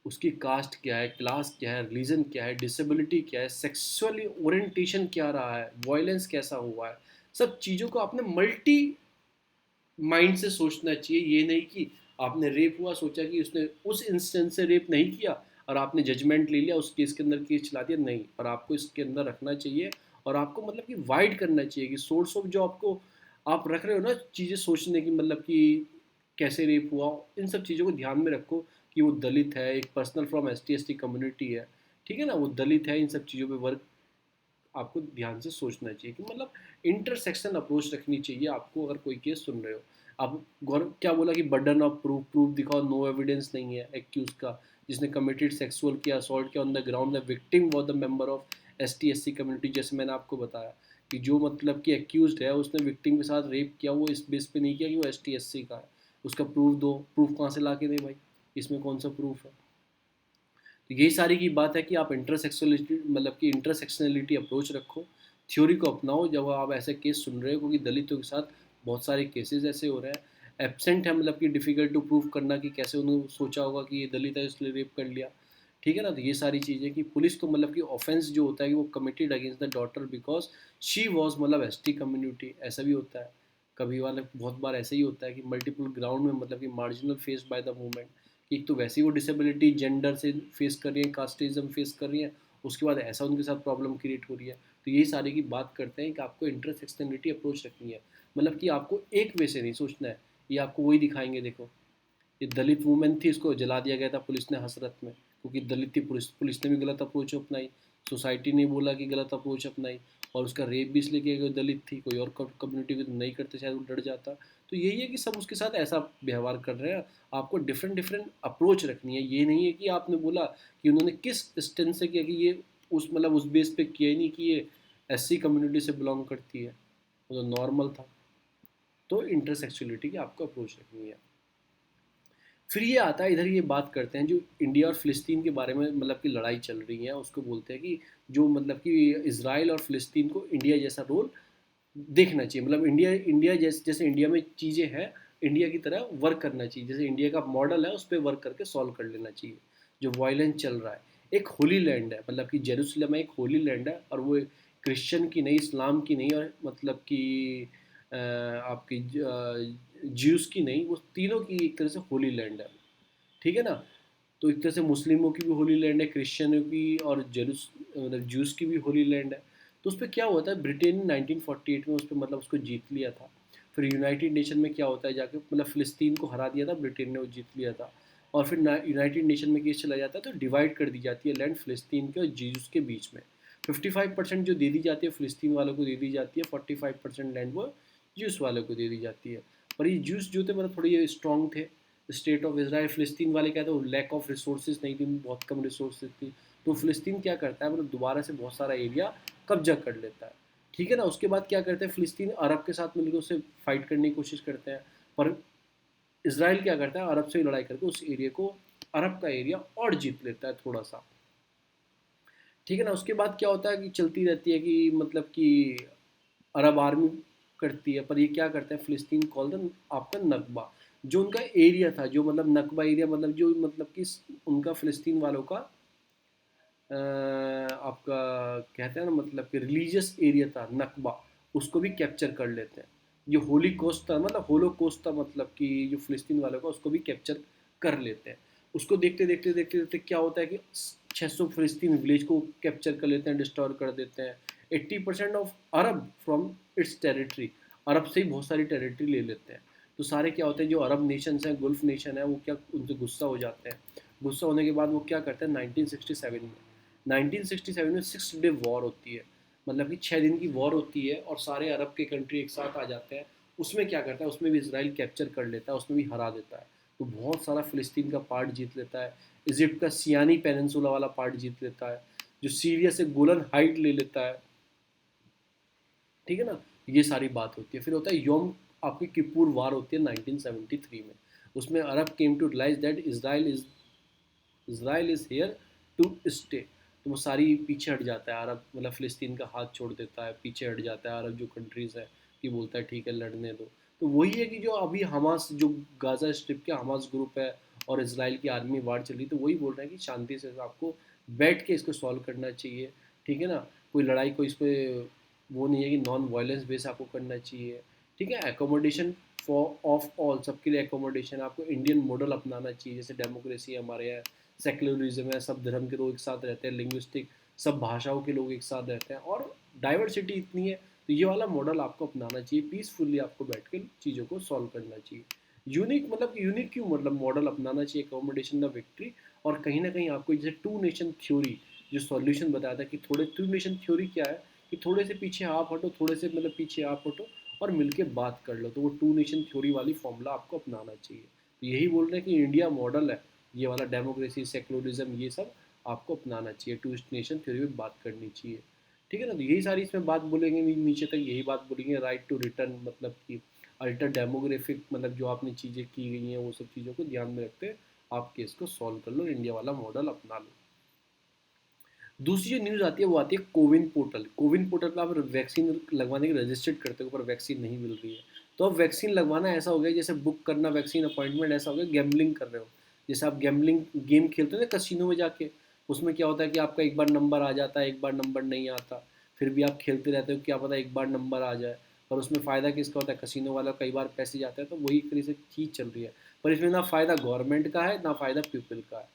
S1: उसकी कास्ट क्या है, क्लास क्या है, रिलीजन क्या है, डिसेबिलिटी क्या है, सेक्सुअली ओरिएंटेशन क्या रहा है, वायलेंस कैसा हुआ है, सब चीज़ों को आपने मल्टी माइंड से सोचना चाहिए। ये नहीं कि आपने रेप हुआ सोचा कि उसने उस इंस्टेंस से रेप नहीं किया और आपने जजमेंट ले लिया उस केस के अंदर केस चला दिया, नहीं। और आपको इसके अंदर रखना चाहिए, और आपको मतलब कि वाइड करना चाहिए कि सोर्स ऑफ जो आपको आप रख रहे हो ना चीज़ें सोचने की, मतलब कि कैसे रेप हुआ, इन सब चीज़ों को ध्यान में रखो कि वो दलित है, एक personal from S T community है, ठीक है ना, वो दलित है, इन सब चीज़ों पे वर्क आपको ध्यान से सोचना चाहिए कि मतलब इंटरसेक्शन अप्रोच रखनी चाहिए आपको अगर कोई केस सुन रहे हो। अब गौर क्या बोला कि बर्डन ऑफ प्रूफ, प्रूफ दिखाओ, नो एविडेंस नहीं है एक्यूज का, जिसने कमिटेड सेक्सुअल किया, असॉल्ट किया on the ground the victim was the member of S C community. जैसे मैंने आपको बताया कि जो मतलब कि एक्यूज है उसने विक्टिम के साथ रेप किया, वो इस बेस पे नहीं किया कि वो ST SC का है, उसका प्रूफ दो, प्रूफ कहाँ से ला के दे भाई, इसमें कौन सा प्रूफ है। तो यही सारी की बात है कि आप इंटरसेक्सुअलिटी मतलब कि इंटरसेक्शनलिटी अप्रोच रखो, थ्योरी को अपनाओ जब आप ऐसे केस सुन रहे हो, क्योंकि दलितों के साथ बहुत सारे केसेस ऐसे हो रहे हैं। एबसेंट है मतलब कि डिफ़िकल्ट टू प्रूव करना कि कैसे उन्होंने सोचा होगा कि ये दलित है इसलिए रेप कर लिया, ठीक है ना। तो ये सारी चीज़ें कि पुलिस को मतलब कि ऑफेंस जो होता है कि वो committed against the daughter because she was मतलब ST कम्युनिटी, ऐसा भी होता है कभी वाले, बहुत बार ऐसा ही होता है कि मल्टीपल ग्राउंड में मतलब कि marginal face by the movement, एक तो वैसे ही वो डिसेबिलिटी जेंडर से फेस कर रही है, कास्टिज्म फेस कर रही है, उसके बाद ऐसा उनके साथ प्रॉब्लम क्रिएट हो रही है। तो यही सारी की बात करते हैं कि आपको इंटरसेक्शनलिटी अप्रोच रखनी है, मतलब कि आपको एक वे से नहीं सोचना है। ये आपको वही दिखाएंगे, देखो ये दलित वुमेन थी, इसको जला दिया गया था पुलिस ने हसरत में, क्योंकि दलित थी, पुलिस ने भी गलत अप्रोच अपनाई, सोसाइटी ने बोला कि गलत अप्रोच अपनाई, और उसका रेप भी इसलिए किया गया दलित थी, कोई और कम्युनिटी को नहीं करते शायद वो डर जाता। तो यही है कि सब उसके साथ ऐसा व्यवहार कर रहे हैं। आपको डिफरेंट डिफरेंट अप्रोच रखनी है, ये नहीं है कि आपने बोला कि उन्होंने किस स्टेंस से किया कि ये उस मतलब उस बेस पे किया ही नहीं कि ये SC कम्युनिटी से बिलोंग करती है, वो तो नॉर्मल था। तो इंटरसेक्सुअलिटी की आपको अप्रोच रखनी है। फिर ये आता है इधर, ये बात करते हैं जो इंडिया और फ़िलिस्तीन के बारे में मतलब कि लड़ाई चल रही है, उसको बोलते हैं कि जो मतलब कि इसराइल और फ़िलिस्तीन को इंडिया जैसा रोल देखना चाहिए, मतलब इंडिया इंडिया जैसे जैसे इंडिया में चीज़ें हैं, इंडिया की तरह वर्क करना चाहिए, जैसे इंडिया का मॉडल है उस पर वर्क करके सॉल्व कर लेना चाहिए जो वायलेंस चल रहा है। एक होली लैंड है, मतलब कि जेरूसलम है, एक होली लैंड है, और वो क्रिश्चियन की नहीं, इस्लाम की नहीं, और मतलब कि आपकी ज्यूस की नहीं, वो तीनों की एक तरह से होली लैंड है, ठीक है ना। तो एक तरह से मुस्लिमों की भी होली लैंड है, क्रिश्चियनों की और मतलब जूस की भी होली लैंड है। तो उस पर क्या हुआ था, ब्रिटेन ने 1948 में उस पर मतलब उसको जीत लिया था। फिर यूनाइटेड नेशन में क्या होता है जाके, मतलब फ़िलिस्तीन को हरा दिया था ब्रिटेन ने, वो जीत लिया था। और फिर यूनाइटेड नेशन में केस चला जाता है तो डिवाइड कर दी जाती है लैंड फ़िलिस्तीन के और जीजूस के बीच में। 55% जो दे दी जाती है फ़िलिस्तीन वालों को दे दी जाती है, 45% लैंड वो ज्यूस वालों को दे दी जाती है। पर ये ज्यूस जो थे मतलब थोड़ी स्ट्रॉन्ग थे, स्टेट ऑफ इसराइल, फ़िलिस्तीन वाले कहते हैं लैक ऑफ रिसोर्सेज नहीं थी, बहुत कम रिसोर्सेज थी। तो फ़िलिस्तीन क्या करता है, मतलब दोबारा से बहुत सारा एरिया कब्जा कर लेता है, ठीक है ना। उसके बाद क्या करते हैं फ़िलिस्तीन अरब के साथ मिलकर उससे फाइट करने की कोशिश करते हैं, पर इसराइल क्या करता है, अरब से लड़ाई करके उस एरिया को, अरब का एरिया और जीत लेता है थोड़ा सा, ठीक है ना। उसके बाद क्या होता है कि चलती रहती है कि मतलब कि अरब आर्मी करती है, पर ये क्या करते हैं फ़िलिस्तीन कॉल द आपका नकबा, जो उनका एरिया था, जो मतलब नकबा एरिया मतलब जो मतलब कि उनका फ़िलिस्तीन वालों का आपका कहते हैं ना मतलब कि रिलीजियस एरिया था नकबा, उसको भी कैप्चर कर लेते हैं। जो होली कोस्ट था, मतलब होलो कोस्ट था, मतलब कि जो फिलिस्तीन वालों का, उसको भी कैप्चर कर लेते हैं। उसको देखते देखते देखते देखते क्या होता है कि 600 फिलिस्तीन विलेज को कैप्चर कर लेते हैं, डिस्ट्रॉय कर देते हैं। 80% of Arab from its territory, Arab से ही बहुत सारी टेरिटरी ले लेते हैं। तो सारे क्या होते हैं, जो अरब नेशंस हैं, गुल्फ नेशन है, वो क्या उनसे गुस्सा हो जाते हैं। गुस्सा होने के बाद वो क्या करते हैं, 1967 में 6 डे वॉर होती है, मतलब कि 6 दिन की वॉर होती है, और सारे अरब के कंट्री एक साथ आ जाते हैं। उसमें क्या करता है, उसमें भी इसराइल कैप्चर कर लेता है, उसमें भी हरा देता है। तो बहुत सारा फ़िलिस्तीन का पार्ट जीत लेता है। इजिप्ट का सियानी पेनिनसुला वाला पार्ट जीत लेता है। जो सीरिया से गोलन हाइट ले लेता है। ठीक है ना। ये सारी बात होती है। फिर होता है योम, आपकी किपुर वार होती है 1973 में। उसमें Arab came to realise that Israel is here to stay. तो वो सारी पीछे हट जाता है अरब, मतलब फ़िलिस्तीन का हाथ छोड़ देता है, पीछे हट जाता है अरब जो कंट्रीज़ है, कि बोलता है ठीक है लड़ने दो। तो वही है कि जो अभी हमास, जो गाज़ा स्ट्रिप के हमास ग्रुप है और इसराइल की आर्मी वार चल रही, तो वही बोल रहे हैं कि शांति से आपको बैठ के इसको सॉल्व करना चाहिए। ठीक है ना। कोई लड़ाई को इस पर वो नहीं है कि नॉन वायलेंस बेस आपको करना चाहिए। ठीक है। एकोमोडेशन फॉर ऑफ ऑल, सबके लिए एकोमोडेशन, आपको इंडियन मॉडल अपनाना चाहिए, जैसे डेमोक्रेसी हमारे यहाँ, सेक्युलरिज्म है, सब धर्म के लोग एक साथ रहते हैं, लिंग्विस्टिक सब भाषाओं के लोग एक साथ रहते हैं, और डाइवर्सिटी इतनी है। तो ये वाला मॉडल आपको अपनाना चाहिए, पीसफुली आपको बैठ के चीज़ों को सॉल्व करना चाहिए। यूनिक, मतलब यूनिक क्यों, मतलब मॉडल अपनाना चाहिए, अकोमोडेशन द विक्ट्री। और कहीं ना कहीं आपको जैसे टू नेशन थ्योरी जो सॉल्यूशन बताया था, कि थोड़े टू नेशन थ्योरी क्या है, कि थोड़े से पीछे आप हटो, थोड़े से मतलब पीछे आप हटो, और मिलके बात कर लो। तो वो टू नेशन थ्योरी वाली फॉर्मूला आपको अपनाना चाहिए। तो यही बोल रहे हैं कि इंडिया मॉडल है, ये वाला डेमोक्रेसी, सेक्युलरिज्म, ये सब आपको अपनाना चाहिए, टू नेशन थ्योरी में बात करनी चाहिए। ठीक है ना। तो यही सारी इसमें बात बोलेंगे, नीचे तक यही बात बोलेंगे, राइट टू रिटर्न, मतलब कि अल्टर डेमोग्राफिक, मतलब जो आपने चीज़ें की गई हैं वो सब चीज़ों को ध्यान में रखते आप केस को सॉल्व कर लो, इंडिया वाला मॉडल अपना लो। दूसरी जो न्यूज़ आती है वो आती है कोविन पोर्टल। कोविन पोर्टल पर आप वैक्सीन लगवाने के रजिस्टर्ड करते हो, पर वैक्सीन नहीं मिल रही है। तो अब वैक्सीन लगवाना ऐसा हो गया जैसे बुक करना वैक्सीन अपॉइंटमेंट, ऐसा हो गया गैम्बलिंग कर रहे हो। जैसे आप गैम्बलिंग गेम खेलते हो ना कसिनो में जाके, उसमें क्या होता है कि आपका एक बार नंबर आ जाता है, एक बार नंबर नहीं आता, फिर भी आप खेलते रहते हो, क्या पता एक बार नंबर आ जाए। और उसमें फ़ायदा किसका होता है, कसिनो वाला, कई बार पैसे जाते हैं। तो वही तरह से चीज़ चल रही है। पर इसमें ना फ़ायदा गवर्नमेंट का है, ना फ़ायदा पीपल का है,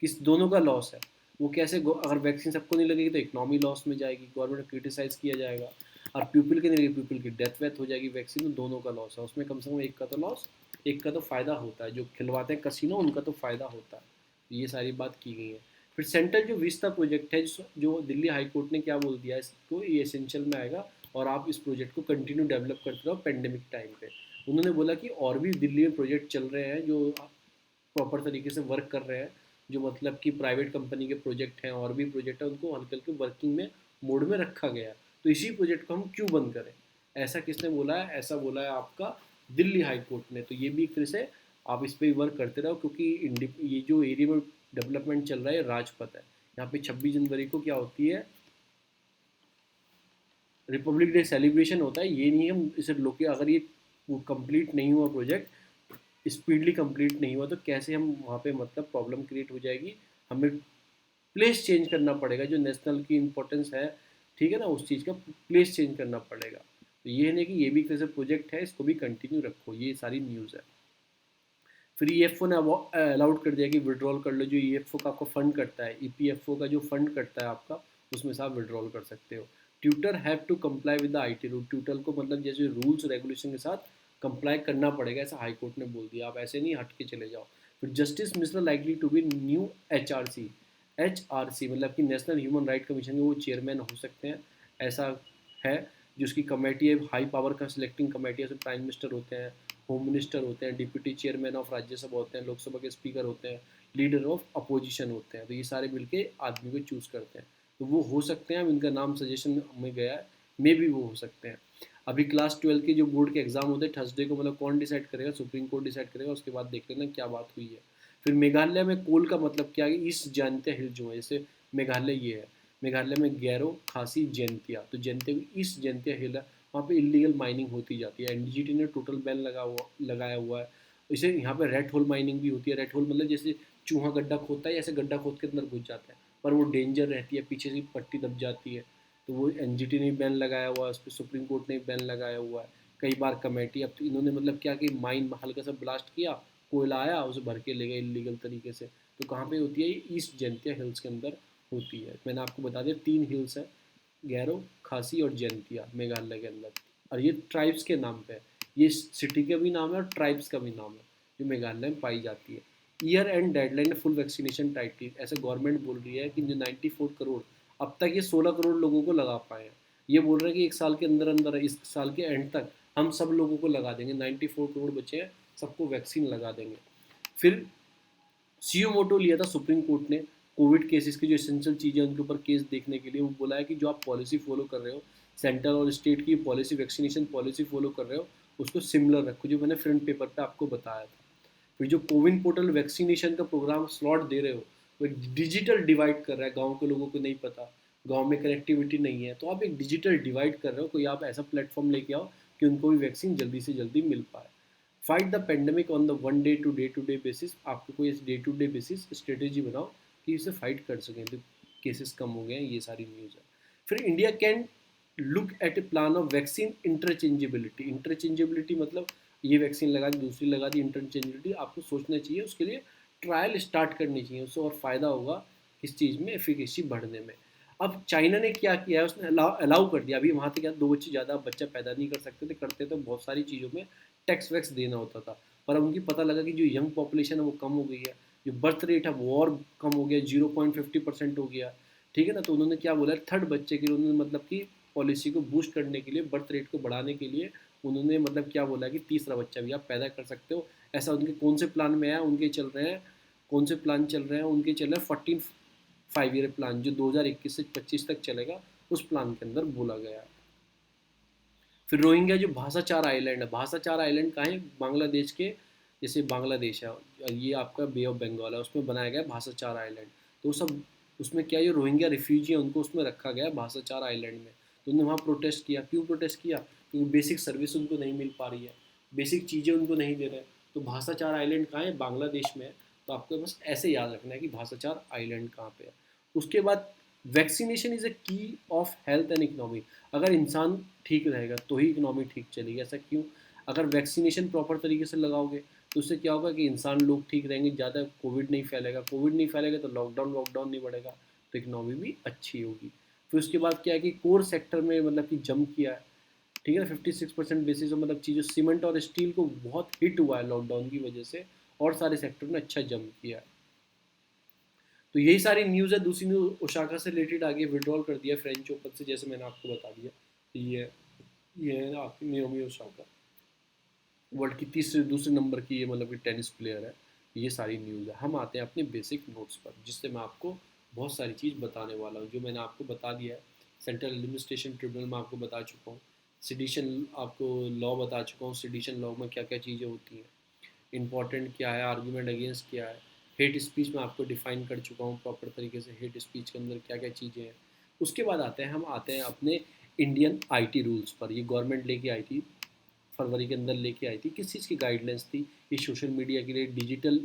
S1: किस दोनों का लॉस है। वो कैसे, अगर वैक्सीन सबको नहीं लगेगी तो इकनॉमी लॉस में जाएगी, गवर्नमेंट क्रिटिसाइज़ किया जाएगा। और पीपल के नहीं लगेगी, पीपल की डेथ वेथ हो जाएगी वैक्सीन, तो दोनों का लॉस है उसमें। कम से कम एक का तो लॉस, एक का तो फ़ायदा होता है। जो खिलवाते हैं कसिनो, उनका तो फ़ायदा होता है। तो ये सारी बात की गई है। फिर सेंट्रल जो विस्ता प्रोजेक्ट है, जो दिल्ली हाई कोर्ट ने क्या बोल दिया है, इसको ये एसेंशियल में आएगा, और आप इस प्रोजेक्ट को कंटिन्यू डेवलप करते रहो पेंडेमिक टाइम पे। उन्होंने बोला कि और भी दिल्ली में प्रोजेक्ट चल रहे हैं जो प्रॉपर तरीके से वर्क कर रहे हैं, जो मतलब कि प्राइवेट कंपनी के प्रोजेक्ट हैं, और भी प्रोजेक्ट हैं, उनको हल्के हल्के वर्किंग में मोड में रखा गया है। तो इसी प्रोजेक्ट को हम क्यों बंद करें। ऐसा किसने बोला है, ऐसा बोला है आपका दिल्ली हाई कोर्ट ने। तो ये भी एक तरह से आप इस पर ही वर्क करते रहो, क्योंकि ये जो एरिया में डेवलपमेंट चल रहा है राजपथ है, यहाँ पे 26 जनवरी को क्या होती है, रिपब्लिक डे सेलिब्रेशन होता है। ये नहीं हम इसे लोग, अगर ये कंप्लीट नहीं हुआ प्रोजेक्ट, स्पीडली कंप्लीट नहीं हुआ, तो कैसे हम वहाँ पे, मतलब प्रॉब्लम क्रिएट हो जाएगी। हमें प्लेस चेंज करना पड़ेगा, जो नेशनल की इंपॉर्टेंस है, ठीक है ना, उस चीज़ का प्लेस चेंज करना पड़ेगा। तो ये नहीं कि ये भी कैसे प्रोजेक्ट है, इसको भी कंटिन्यू रखो, ये सारी न्यूज़ है। फिर ईएफओ ने अलाउड कर दिया कि विड्रॉल कर लो, जो ईएफओ का आपको फंड करता है, ईपीएफओ का जो फंड करता है आपका, उसमें से आप विड्रॉल कर सकते हो। Twitter have to comply with the IT rule, Twitter को मतलब जैसे रूल्स रेगुलेशन के साथ कंप्लाई करना पड़ेगा, ऐसा हाई कोर्ट ने बोल दिया, आप ऐसे नहीं हट के चले जाओ। फिर justice Mishra likely to be new HRC, HRC मतलब कि नेशनल ह्यूमन राइट कमीशन के वो चेयरमैन हो सकते हैं, ऐसा है। जो उसकी कमेटी है, हाई पावर का सिलेक्टिंग कमेटी है, उसमें प्राइम मिनिस्टर होते हैं, होम मिनिस्टर होते हैं, डिप्यूटी चेयरमैन ऑफ राज्यसभा होते हैं, लोकसभा के स्पीकर होते हैं, लीडर ऑफ अपोजिशन होते हैं। तो ये सारे मिलके आदमी को चूज़ करते हैं। तो वो हो सकते हैं, अब इनका नाम सजेशन में गया है, मे भी वो हो सकते हैं। अभी क्लास 12 के जो बोर्ड के एग्जाम होते हैं थर्सडे को, मतलब कौन डिसाइड करेगा, सुप्रीम कोर्ट डिसाइड करेगा, उसके बाद देख लेना क्या बात हुई है। फिर मेघालय में कोल का मतलब क्या है, ईस्ट जयंतिया हिल जो है, जैसे मेघालय ये है, मेघालय में गैरो, खासी, जयंतिया, तो जयंतिया ईस्ट जयंतिया हिल है, वहाँ पे इलीगल माइनिंग होती जाती है। एनजीटी ने टोटल बैन लगाया हुआ है। इसे यहाँ पे रेड होल माइनिंग भी होती है। रेड होल मतलब जैसे चूहा गड्ढा खोदता है, ऐसे गड्ढा खोद के अंदर घुस जाता है, पर वो डेंजर रहती है, पीछे से पट्टी दब जाती है। तो वो एनजीटी ने बैन लगाया हुआ है, उस पर सुप्रीम कोर्ट ने बैन लगाया हुआ है, कई बार कमेटी। अब तो इन्होंने मतलब क्या कि माइन हल्का सा ब्लास्ट किया, कोयला आया, उसे भर के ले गए इलीगल तरीके से। तो कहाँ पे होती है ये? ईस्ट जैंतिया हिल्स के अंदर होती है। मैंने आपको बता दिया 3 हिल्स है, गैरो, खासी और जैंतिया, मेघालय के अंदर। और ये ट्राइब्स के नाम पे है, ये सिटी का भी नाम है और ट्राइब्स का भी नाम है, जो मेघालय में पाई जाती है। Year and deadline full vaccination tightly, ऐसे गवर्नमेंट बोल रही है कि जो 94 करोड़, अब तक ये 16 करोड़ लोगों को लगा पाए हैं। ये बोल रहे हैं कि एक साल के अंदर अंदर, इस साल के एंड तक हम सब लोगों को लगा देंगे, 94 करोड़ बचे हैं, सबको वैक्सीन लगा देंगे। फिर सीओ मोटो लिया था सुप्रीम कोर्ट ने कोविड केसेस की जो एसेंशियल चीज़ें उनके ऊपर केस देखने के लिए। वो बोला है कि जो आप पॉलिसी फॉलो कर रहे हो, सेंट्रल और स्टेट की पॉलिसी, वैक्सीनेशन पॉलिसी फॉलो कर रहे हो, उसको सिमिलर रखो, जो मैंने फ्रंट पेपर पे आपको बताया था। फिर जो कोविन पोर्टल वैक्सीनेशन का प्रोग्राम स्लॉट दे रहे हो, वो एक डिजिटल डिवाइड कर रहा है, गाँव के लोगों को नहीं पता, गाँव में कनेक्टिविटी नहीं है, तो आप एक डिजिटल डिवाइड कर रहे हो, कोई आप ऐसा प्लेटफॉर्म लेके आओ कि उनको भी वैक्सीन जल्दी से जल्दी मिल पाए। Fight the pandemic on the one day to day basis, आपको कोई day to day basis strategy बनाओ कि इसे फाइट कर सकें, तो केसेस कम हो गए हैं, ये सारी न्यूज़ है। फिर India can look at A plan of vaccine interchangeability. Interchangeability मतलब ये वैक्सीन लगा दी, दूसरी लगा दी, इंटरचेंजेबिलिटी आपको सोचना चाहिए, उसके लिए ट्रायल स्टार्ट करनी चाहिए, उससे और फ़ायदा होगा इस चीज़ में, एफिकेसी बढ़ने में। अब चाइना ने क्या किया है, उसने अलाउ कर दिया। अभी वहाँ तक क्या 2 बच्चे ज़्यादा बच्चा पैदा नहीं कर सकते थे, करते तो बहुत सारी चीज़ों में टैक्स वैक्स देना होता था। पर अब उनकी पता लगा कि जो यंग पॉपुलेशन है वो कम हो गई है, जो बर्थ रेट है वो और कम हो गया, 0.50% हो गया, ठीक है ना। तो उन्होंने क्या बोला, थर्ड बच्चे के लिए उन्होंने मतलब कि पॉलिसी को बूस्ट करने के लिए, बर्थ रेट को बढ़ाने के लिए उन्होंने मतलब क्या बोला कि तीसरा बच्चा भी आप पैदा कर सकते हो। ऐसा उनके कौन से प्लान में है, उनके चल रहे हैं, कौन से प्लान चल रहे हैं उनके, चल रहे हैं 14 5 ईयर प्लान, जो 2021 से 25 तक चलेगा, उस प्लान के अंदर बोला गया है। फिर रोहिंग्या जो भाषा चार आइलैंड है, भाषा चार आइलैंड कहाँ है? बांग्लादेश के, जैसे बांग्लादेश है, ये आपका बे ऑफ बंगाल है, उसमें बनाया गया भाषा चार आइलैंड। तो सब उसमें क्या, ये रोहिंग्या रिफ्यूजी है, उनको उसमें रखा गया है भाषा चार आइलैंड में। तो उन्होंने वहाँ प्रोटेस्ट किया। क्यों प्रोटेस्ट किया? क्योंकि बेसिक सर्विस उनको नहीं मिल पा रही है, बेसिक चीज़ें उनको नहीं दे रहे हैं। तो भाषा चार आइलैंड कहाँ है? बांग्लादेश में है। तो आपको बस ऐसे याद रखना है कि भाषा चार आइलैंड कहाँ पे है। उसके बाद वैक्सीनेशन इज़ अ की ऑफ हेल्थ एंड इकोनॉमी। अगर इंसान ठीक रहेगा तो ही इकोनॉमी ठीक चलेगी। ऐसा क्यों? अगर वैक्सीनेशन प्रॉपर तरीके से लगाओगे तो उससे क्या होगा कि इंसान लोग ठीक रहेंगे, ज़्यादा कोविड नहीं फैलेगा, कोविड नहीं फैलेगा तो लॉकडाउन वॉकडाउन नहीं बढ़ेगा, तो इकोनॉमी भी अच्छी होगी। फिर उसके बाद क्या है कि कोर सेक्टर में मतलब कि जंप किया है, ठीक है ना, 56% बेसिस, मतलब चीज़ें सीमेंट और स्टील को बहुत हिट हुआ है लॉकडाउन की वजह से, और सारे सेक्टर में अच्छा जंप किया है। तो यही सारी न्यूज़ है। दूसरी न्यूज़ ओसाका से रिलेटेड आगे विड्रॉल कर दिया फ्रेंच ओपन से, जैसे मैंने आपको बता दिया। तो ये है ना आपकी नाओमी ओसाका, वर्ल्ड की तीसरे दूसरे नंबर की ये मतलब कि टेनिस प्लेयर है। ये सारी न्यूज़ है। हम आते हैं अपने बेसिक नोट्स पर, जिससे मैं आपको बहुत सारी चीज़ बताने वाला हूँ, जो मैंने आपको बता दिया है। सेंट्रल एडमिनिस्ट्रेशन ट्रिब्यूनल में आपको बता चुका हूँ, सिडिशन आपको लॉ बता चुका हूँ, सिडिशन लॉ में क्या क्या चीज़ें होती हैं, इंपॉर्टेंट क्या है, आर्गूमेंट अगेंस्ट क्या है, हेट स्पीच में आपको डिफाइन कर चुका हूँ प्रॉपर तरीके से, हेट स्पीच के अंदर क्या क्या चीज़ें हैं। उसके बाद हम आते हैं अपने इंडियन आईटी रूल्स पर। ये गवर्नमेंट लेके आई थी, फरवरी के अंदर लेके आई थी। किस चीज़ की गाइडलाइंस थी? ये सोशल मीडिया के लिए, डिजिटल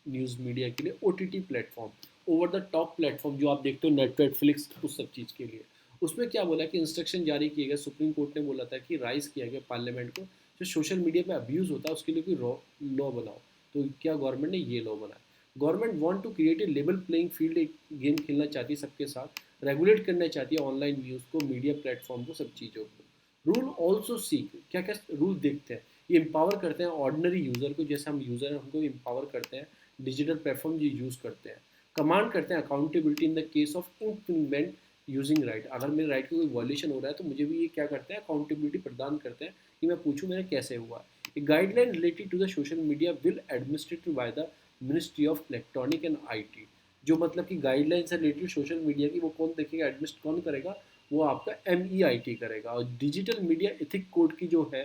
S1: न्यूज़ मीडिया के लिए, OTT platform, over the top platform जो आप देखते हो, नेटफ्लिक्स, उस सब चीज़ के लिए। उसमें क्या बोला कि इंस्ट्रक्शन जारी किए गए, सुप्रीम कोर्ट ने बोला था कि राइज किया गया पार्लियामेंट को, जो सोशल मीडिया पे अब्यूज़ होता है उसके लिए कोई लॉ बनाओ। तो क्या गवर्नमेंट ने ये लॉ बनाया। Government want to create a level playing field, एक गेम खेलना चाहती है सबके साथ, रेगुलेट करना चाहती है ऑनलाइन न्यूज़ को, मीडिया प्लेटफॉर्म को, सब चीज़ों को। रूल ऑल्सो सीक, क्या क्या रूल देखते हैं, ये एम्पावर करते हैं ऑर्डिनरी यूज़र को, जैसे हम यूज़र हैं हमको एम्पावर करते हैं, डिजिटल प्लेटफॉर्म जो यूज़ करते हैं। कमांड करते हैं accountability in the case of infringement using right, अगर मेरे राइट का कोई वॉल्यूशन हो रहा है तो मुझे भी ये क्या करते हैं, अकाउंटेबिलिटी प्रदान करते हैं कि मैं पूछूँ मेरा कैसे हुआ है। Guideline related to the social media will administrated by the ministry of electronic and IT. जो मतलब कि गाइडलाइन से रिलेटेड सोशल मीडिया की, वो कौन देखेगा, एडमिनिस्ट कौन करेगा, वो आपका MEIT करेगा। और डिजिटल मीडिया एथिक कोड की जो है,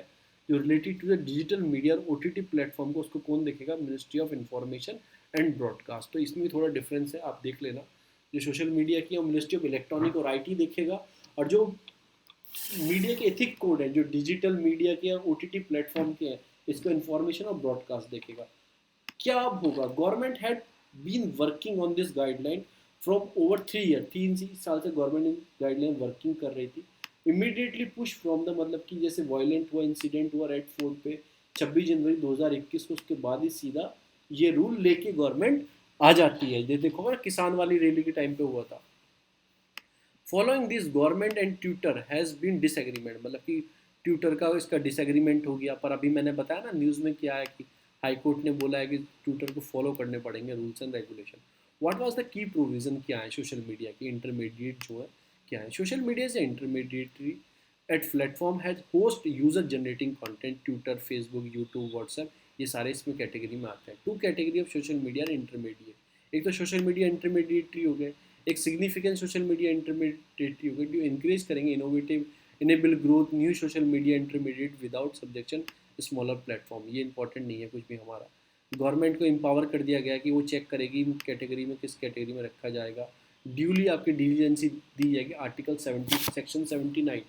S1: जो related to the digital media और OTT प्लेटफॉर्म को, उसको कौन देखेगा, ministry of information and broadcast. तो इसमें भी थोड़ा डिफरेंस है, आप देख लेना। जो सोशल मीडिया की और मिनिस्ट्री ऑफ इलेक्ट्रॉनिक और IT देखेगा, और जो मीडिया के एथिक कोड है, जो डिजिटल मीडिया के और OTT प्लेटफॉर्म के हैं, इसको इंफॉर्मेशन और ब्रॉडकास्ट देखेगा। क्या अब होगा, government had been working on this guideline from over 3 year, 3 साल से गवर्नमेंट गाइडलाइन वर्किंग कर रही थी। इमीडिएटली पुश फ्रॉम द, मतलब कि जैसे वायलेंट हुआ, इंसिडेंट हुआ रेड फोर्ट पे 26 जनवरी 2021 को, उसके बाद ही सीधा ये रूल लेके गवर्नमेंट आ जाती है। ये देखो ना, किसान वाली रैली के टाइम पे हुआ था। Following this government and Twitter has been disagreement, मतलब कि ट्विटर का इसका डिसएग्रीमेंट हो गया। पर अभी मैंने बताया ना न्यूज़ में क्या है कि हाई कोर्ट ने बोला है कि ट्विटर को फॉलो करने पड़ेंगे rules and regulation. What was the key provision, क्या है सोशल मीडिया की इंटरमीडिएट जो है क्या है। सोशल मीडिया से intermediary at platform has host user generating content, Twitter, Facebook, YouTube, WhatsApp, ये सारे इसमें कैटेगरी में आते हैं। Two category of social media intermediate, एक तो सोशल मीडिया इंटरमीडिएटरी हो गए, एक सिग्निफिकेंट सोशल मीडिया इंटरमीडिएट होगा जो इंक्रीज करेंगे innovative enable growth new social media intermediate without subjection smaller platform. ये इंपॉर्टेंट नहीं है कुछ भी हमारा। गवर्नमेंट को एम्पावर कर दिया गया कि वो चेक करेगी कैटेगरी में किस कैटेगरी में रखा जाएगा। ड्यूली आपकी डिलीजेंसी दी जाएगी। आर्टिकल 70 सेक्शन 79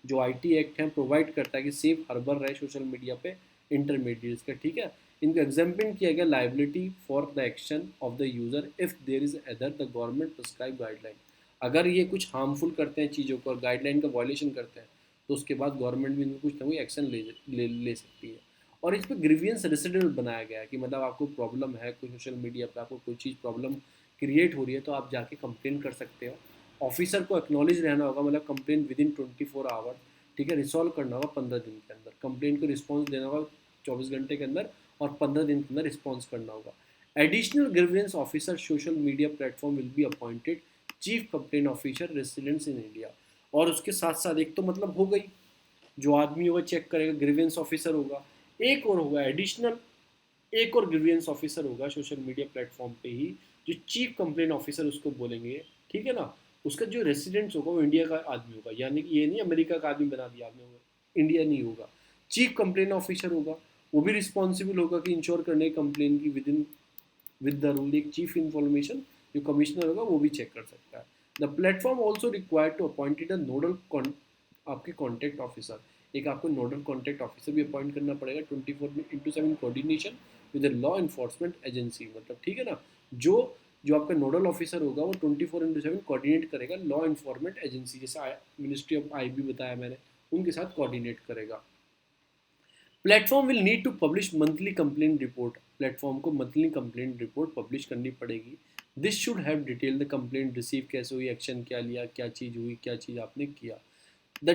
S1: जो आईटी एक्ट है प्रोवाइड करता है कि सेफ हार्बर रहे सोशल मीडिया पे इंटरमीडिएट्स का, ठीक है। इनको एग्जाम्पल किया गया liability for the action of the user if there is other the government prescribe guideline. अगर ये कुछ हार्मफुल करते हैं चीज़ों को और गाइडलाइन का वायलेशन करते हैं तो उसके बाद गवर्नमेंट भी इनको कुछ ना कुछ एक्शन ले सकती है। और इस पर ग्रीवियंस रेसिडेंट बनाया गया है कि मतलब आपको प्रॉब्लम है कोई सोशल मीडिया पर, आपको कोई चीज़ प्रॉब्लम क्रिएट हो रही है तो आप जाके कंप्लेन कर सकते हो। ऑफिसर को एक्नॉलेज रहना होगा, मतलब कंप्लेन विद इन 24 आवर्स, ठीक है। रिसॉल्व करना होगा 15 दिन के अंदर, कंप्लेन को रिस्पॉन्स देना होगा 24 घंटे के अंदर, और 15 दिन के अंदर रिस्पॉन्स करना होगा। Additional grievance officer social media platform will be appointed chief complain officer residents in India. और उसके साथ साथ एक तो मतलब हो गई जो आदमी होगा चेक करेगा, ग्रीवियंस ऑफिसर होगा, एक और होगा एडिशनल, एक और ग्रीवियंस ऑफिसर होगा सोशल मीडिया प्लेटफॉर्म पे ही जो चीफ कंप्लेन ऑफिसर उसको बोलेंगे, ठीक है ना। उसका जो रेसिडेंट्स होगा वो इंडिया का आदमी होगा, यानी कि ये नहीं अमेरिका का आदमी बना दिया आपने, इंडिया नहीं होगा। चीफ कंप्लेन ऑफिसर होगा, वो भी रिस्पॉन्सिबल होगा कि इंश्योर करने कंप्लेन की with in with the rule. एक चीफ इंफॉर्मेशन जो कमिश्नर होगा वो भी चेक कर सकता है। The platform also required to appointed a nodal आपके कॉन्टैक्ट ऑफिसर, एक आपको नोडल कॉन्टैक्ट ऑफिसर भी अपॉइंट करना पड़ेगा 24/7 coordination with law enforcement agency, मतलब ठीक है ना। जो जो आपका नोडल ऑफिसर होगा वो 24/7 कोऑर्डिनेट करेगा लॉ इन्फोर्समेंट एजेंसी, जैसे मिनिस्ट्री ऑफ आईबी बताया मैंने, उनके साथ कोऑर्डिनेट करेगा। Platform will need to publish monthly complaint report, platform को मंथली कंप्लेंट रिपोर्ट पब्लिश करनी पड़ेगी। This should have detail the complaint receive कैसे हुई, एक्शन क्या लिया, क्या चीज़ हुई, क्या चीज़ आपने किया। द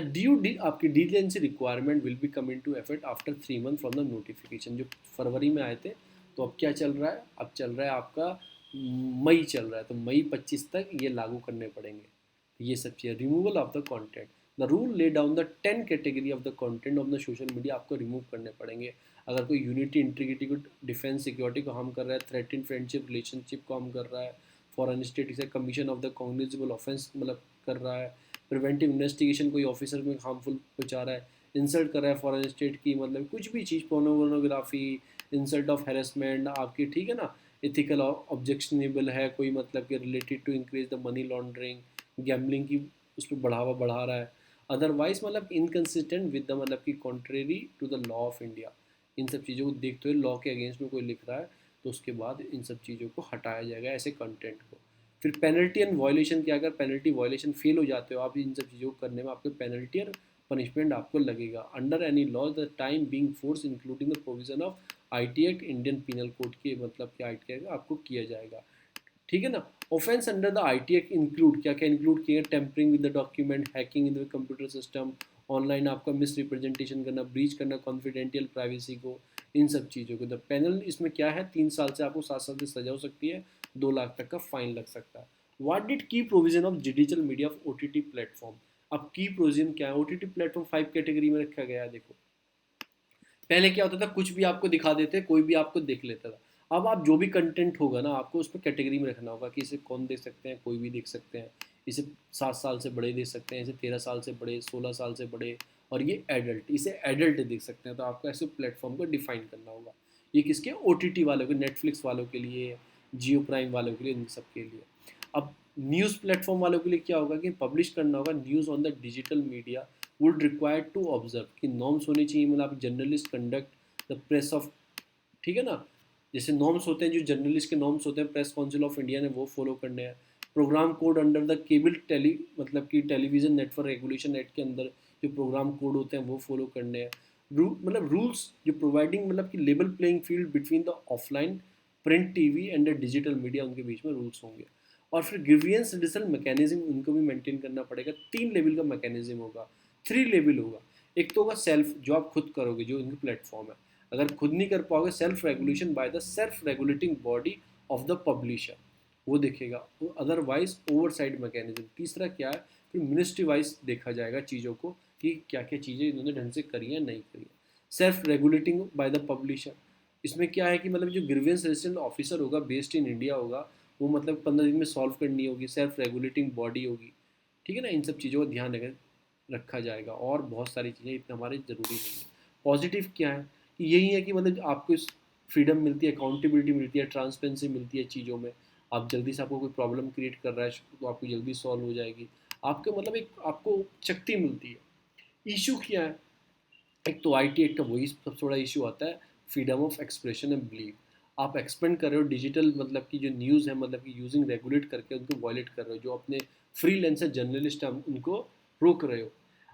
S1: आपकी diligency requirement will be come into effect after 3 month from the notification. जो फरवरी में आए थे तो अब क्या चल रहा है, अब चल रहा है आपका मई चल रहा है, तो मई 25 तक ये लागू करने पड़ेंगे ये सब चीज़ें। Removal of the content, the rule lay down the 10 category of the content of the social media, आपको रिमूव करने पड़ेंगे। अगर कोई यूनिटी इंटीग्रिटी को, डिफेंस सिक्योरिटी को हार्म कर रहा है, थ्रेटिन फ्रेंडशिप रिलेशनशिप को हार्म कर रहा है, फॉरेन स्टेट से commission of the cognizable offence मतलब कर रहा है, प्रिवेंटिव इन्वेस्टिगेशन कोई ऑफिसर में हार्मफुल पहुंचा रहा है, इंसल्ट कर रहा है फॉरेन स्टेट की, मतलब कुछ भी चीज़, पोर्नोग्राफी, इंसल्ट ऑफ हेरेसमेंट आपकी, ठीक है ना, इथिकल ऑब्जेक्शनेबल है कोई, मतलब कि related to increase the money laundering, gambling की उस पर बढ़ावा बढ़ा रहा है, अदरवाइज मतलब इनकन्सिस्टेंट विद द, मतलब कि contrary to the law of India. इन सब चीज़ों को देखते हुए लॉ के अगेंस्ट में कोई लिख रहा है तो उसके बाद इन सब चीज़ों को हटाया जाएगा, ऐसे कंटेंट को। फिर पेनल्टी एंड वायलेशन क्या, अगर पेनल्टी वायलेशन फेल हो जाते हो आप इन सब चीज़ों को करने में, आपको पेनल्टी और पनिशमेंट आपको लगेगा। Under any law the time being force including the provision of IT act, Indian penal code के मतलब कि आईटी एक्ट आपको किया जाएगा, ठीक है ना। Offence under the IT act include क्या क्या इंक्लूड किए, tampering with the document, hacking in the computer system, online आपका मिस रिप्रेजेंटेशन करना, ब्रीच करना कॉन्फिडेंशियल प्राइवेसी को, इन सब चीज़ों को। द पैनल इसमें क्या है, 3 साल से आपको 7 साल की सजा हो सकती है, 2 लाख तक का फाइन लग सकता है। व्हाट डिड की provision of digital media of OTT platform, अब की प्रोविजन क्या है, ओटीटी प्लेटफॉर्म 5 कैटेगरी में रखा गया है। देखो पहले क्या होता था, कुछ भी आपको दिखा देते, कोई भी आपको देख लेता था। अब आप जो भी कंटेंट होगा ना आपको उस पर कैटेगरी में रखना होगा कि इसे कौन देख सकते हैं, कोई भी देख सकते हैं, इसे 7 साल से बड़े देख सकते हैं, इसे 13 साल से बड़े, 16 साल से बड़े, और ये एडल्ट, इसे एडल्ट देख सकते हैं। तो आपको ऐसे प्लेटफॉर्म को डिफाइन करना होगा। ये किसके, ओटीटी वालों के, नेटफ्लिक्स वालों के लिए, जियो प्राइम वालों के लिए, इन सब के लिए। अब न्यूज़ प्लेटफॉर्म वालों के लिए क्या होगा कि पब्लिश करना होगा news on the digital media would require to observe कि नॉर्म्स होनी चाहिए, मतलब आप journalist conduct the press of, ठीक है ना, जैसे नॉर्म्स होते हैं जो जर्नलिस्ट के नॉर्म्स होते हैं प्रेस काउंसिल ऑफ इंडिया ने वो फॉलो करने हैं। Program code under the cable tele मतलब कि टेलीविज़न नेटवर्क रेगुलेशन एक्ट के अंदर जो प्रोग्राम कोड होते हैं वो फॉलो करने हैं। मतलब रूल्स जो प्रोवाइडिंग मतलब कि level playing field between the offline print TV and the digital media, उनके बीच में रूल्स होंगे। और फिर ग्रीवियंस रिड्यूसल मैकेनिज्म उनको भी मेंटेन करना पड़ेगा। 3 लेवल का मैकेनिज्म होगा, 3 लेवल होगा। एक तो होगा सेल्फ, जो आप खुद करोगे, जो इनका प्लेटफॉर्म है। अगर खुद नहीं कर पाओगे, self regulation by the self regulating body of the publisher, वो देखेगा। Otherwise oversight mechanism. तीसरा क्या है, फिर मिनिस्ट्री वाइज देखा जाएगा चीज़ों को कि क्या क्या चीज़ें इन्होंने ढंग से करी है नहीं करी है। Self regulating by the publisher, इसमें क्या है कि मतलब जो ग्रीवियंस रेजिस्टेंट ऑफिसर होगा बेस्ड इन इंडिया होगा, वो मतलब 15 दिन में सॉल्व करनी होगी, सेल्फ रेगुलेटिंग बॉडी होगी। ठीक है ना, इन सब चीज़ों का ध्यान रखा जाएगा। और बहुत सारी चीज़ें इतने हमारे ज़रूरी नहीं है। पॉजिटिव क्या है कि यही है कि मतलब आपको इस फ्रीडम मिलती है, अकाउंटेबिलिटी मिलती है, ट्रांसपेरेंसी मिलती है चीज़ों में। आप जल्दी से, आपको कोई प्रॉब्लम क्रिएट कर रहा है तो आपको जल्दी सॉल्व हो जाएगी। आपके मतलब एक आपको शक्ति मिलती है। इशू क्या है, एक तो आईटी एक्ट का वही सबसे बड़ा इशू आता है, freedom of expression and believe. आप एक्सपेंड कर रहे हो डिजिटल मतलब की जो न्यूज़ है, मतलब कि यूजिंग रेगुलेट करके उनको वायलेट कर रहे हो। जो अपने फ्रीलांसर जर्नलिस्ट हैं उनको रोक रहे हो।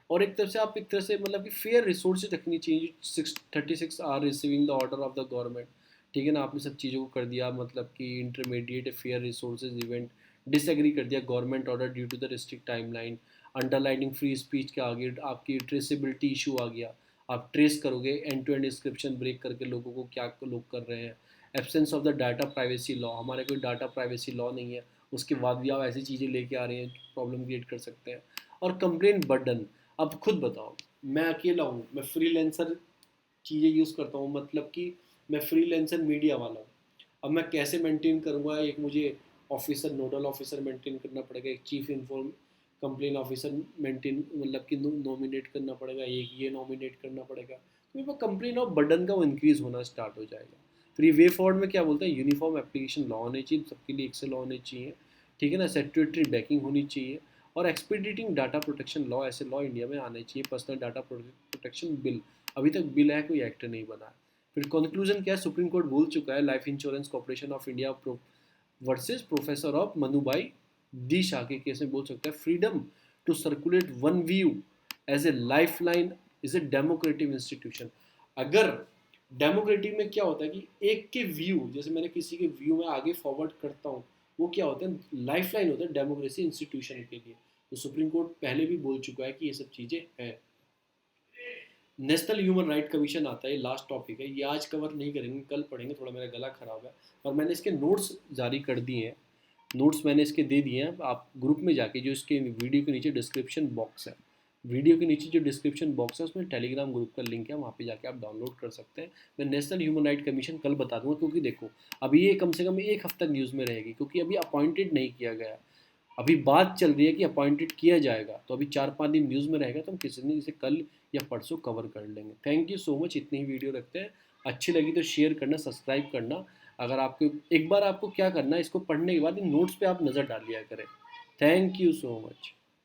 S1: और एक तरफ से आप एक तरह से मतलब कि फेयर रिसोर्सेज रखनी चाहिए। 36 are receiving the order of the government. ठीक है ना, आपने सब चीज़ों को कर दिया, मतलब कि intermediate fair resources event disagree कर दिया government order due to the restrict timeline. Underlining free speech के आगे आपकी ट्रेसेबिलिटी इशू आ गया। आप ट्रेस करोगे end to end description break करके लोगों को क्या लोग कर रहे हैं। Absence of the data privacy law, हमारे कोई डाटा प्राइवेसी लॉ नहीं है, उसके बाद भी आप ऐसी चीज़ें लेके आ रहे हैं प्रॉब्लम क्रिएट कर सकते हैं। और कंप्लेन बर्डन, अब खुद बताओ, मैं अकेला हूँ, मैं फ्रीलांसर चीज़ें यूज़ करता हूँ, मतलब कि मैं फ्रीलांसर मीडिया वाला हूँ। अब मैं कैसे मेंटेन करूँगा, एक मुझे ऑफिसर, नोडल ऑफिसर मेंटेन करना पड़ेगा, एक chief inform complain officer maintain मतलब कि नॉमिनेट करना पड़ेगा, एक ये नॉमिनेट करना पड़ेगा। तो वो कंप्लेन ऑफ बर्डन का वो इंक्रीज होना स्टार्ट हो जाएगा। फिर ये वे फॉरवर्ड में क्या बोलते हैं, यूनिफॉर्म एप्लीकेशन लॉ होने चाहिए, सबके लिए एक से लॉ होने चाहिए। ठीक है ना, स्टैट्यूटरी बैकिंग होनी चाहिए। और एक्सपीडिटिंग डाटा प्रोटेक्शन लॉ, ऐसे लॉ इंडिया में आने चाहिए। पर्सनल डाटा प्रोटेक्शन बिल, अभी तक बिल है, कोई एक्ट नहीं बना है। फिर कंक्लूजन क्या है, सुप्रीम कोर्ट बोल चुका है, Life Insurance Corporation of India versus professor of Manubhai D Shah के केस में बोल सकता है, freedom to circulate one view as a life line is a democratic institution. अगर डेमोक्रेटिक में क्या होता है कि एक के व्यू, जैसे मैंने किसी के व्यू में आगे फॉरवर्ड करता हूँ, वो क्या होता है, लाइफ लाइन होता है डेमोक्रेसी इंस्टीट्यूशन के लिए। तो सुप्रीम कोर्ट पहले भी बोल चुका है कि ये सब चीज़ें हैं। नेशनल ह्यूमन राइट कमीशन आता है, लास्ट टॉपिक है, ये आज कवर नहीं करेंगे, कल पढ़ेंगे, थोड़ा मेरा गला खराब है। और मैंने इसके नोट्स जारी कर दिए हैं, नोट्स मैंने इसके दे दिए हैं। आप ग्रुप में जाके, जो इसके वीडियो के नीचे डिस्क्रिप्शन बॉक्स है, वीडियो के नीचे जो डिस्क्रिप्शन बॉक्स है उसमें टेलीग्राम ग्रुप का लिंक है, वहाँ पे जाके आप डाउनलोड कर सकते हैं। मैं नेशनल ह्यूमन राइट कमीशन कल बता दूंगा, क्योंकि देखो अभी ये कम से कम 1 हफ्ता न्यूज़ में रहेगी, क्योंकि अभी अपॉइंटेड नहीं किया गया। अभी बात चल रही है कि अपॉइंटेड किया जाएगा, तो अभी 4-5 दिन न्यूज़ में रहेगा, तो हम किसी दिन इसे कल या परसों कवर कर लेंगे। थैंक यू सो मच, इतनी ही वीडियो रखते हैं। अच्छी लगी तो शेयर करना, सब्सक्राइब करना। अगर आपको एक बार, आपको क्या करना है, इसको पढ़ने के बाद इन नोट्स पे आप नज़र डाल लिया करें। Thank you so much.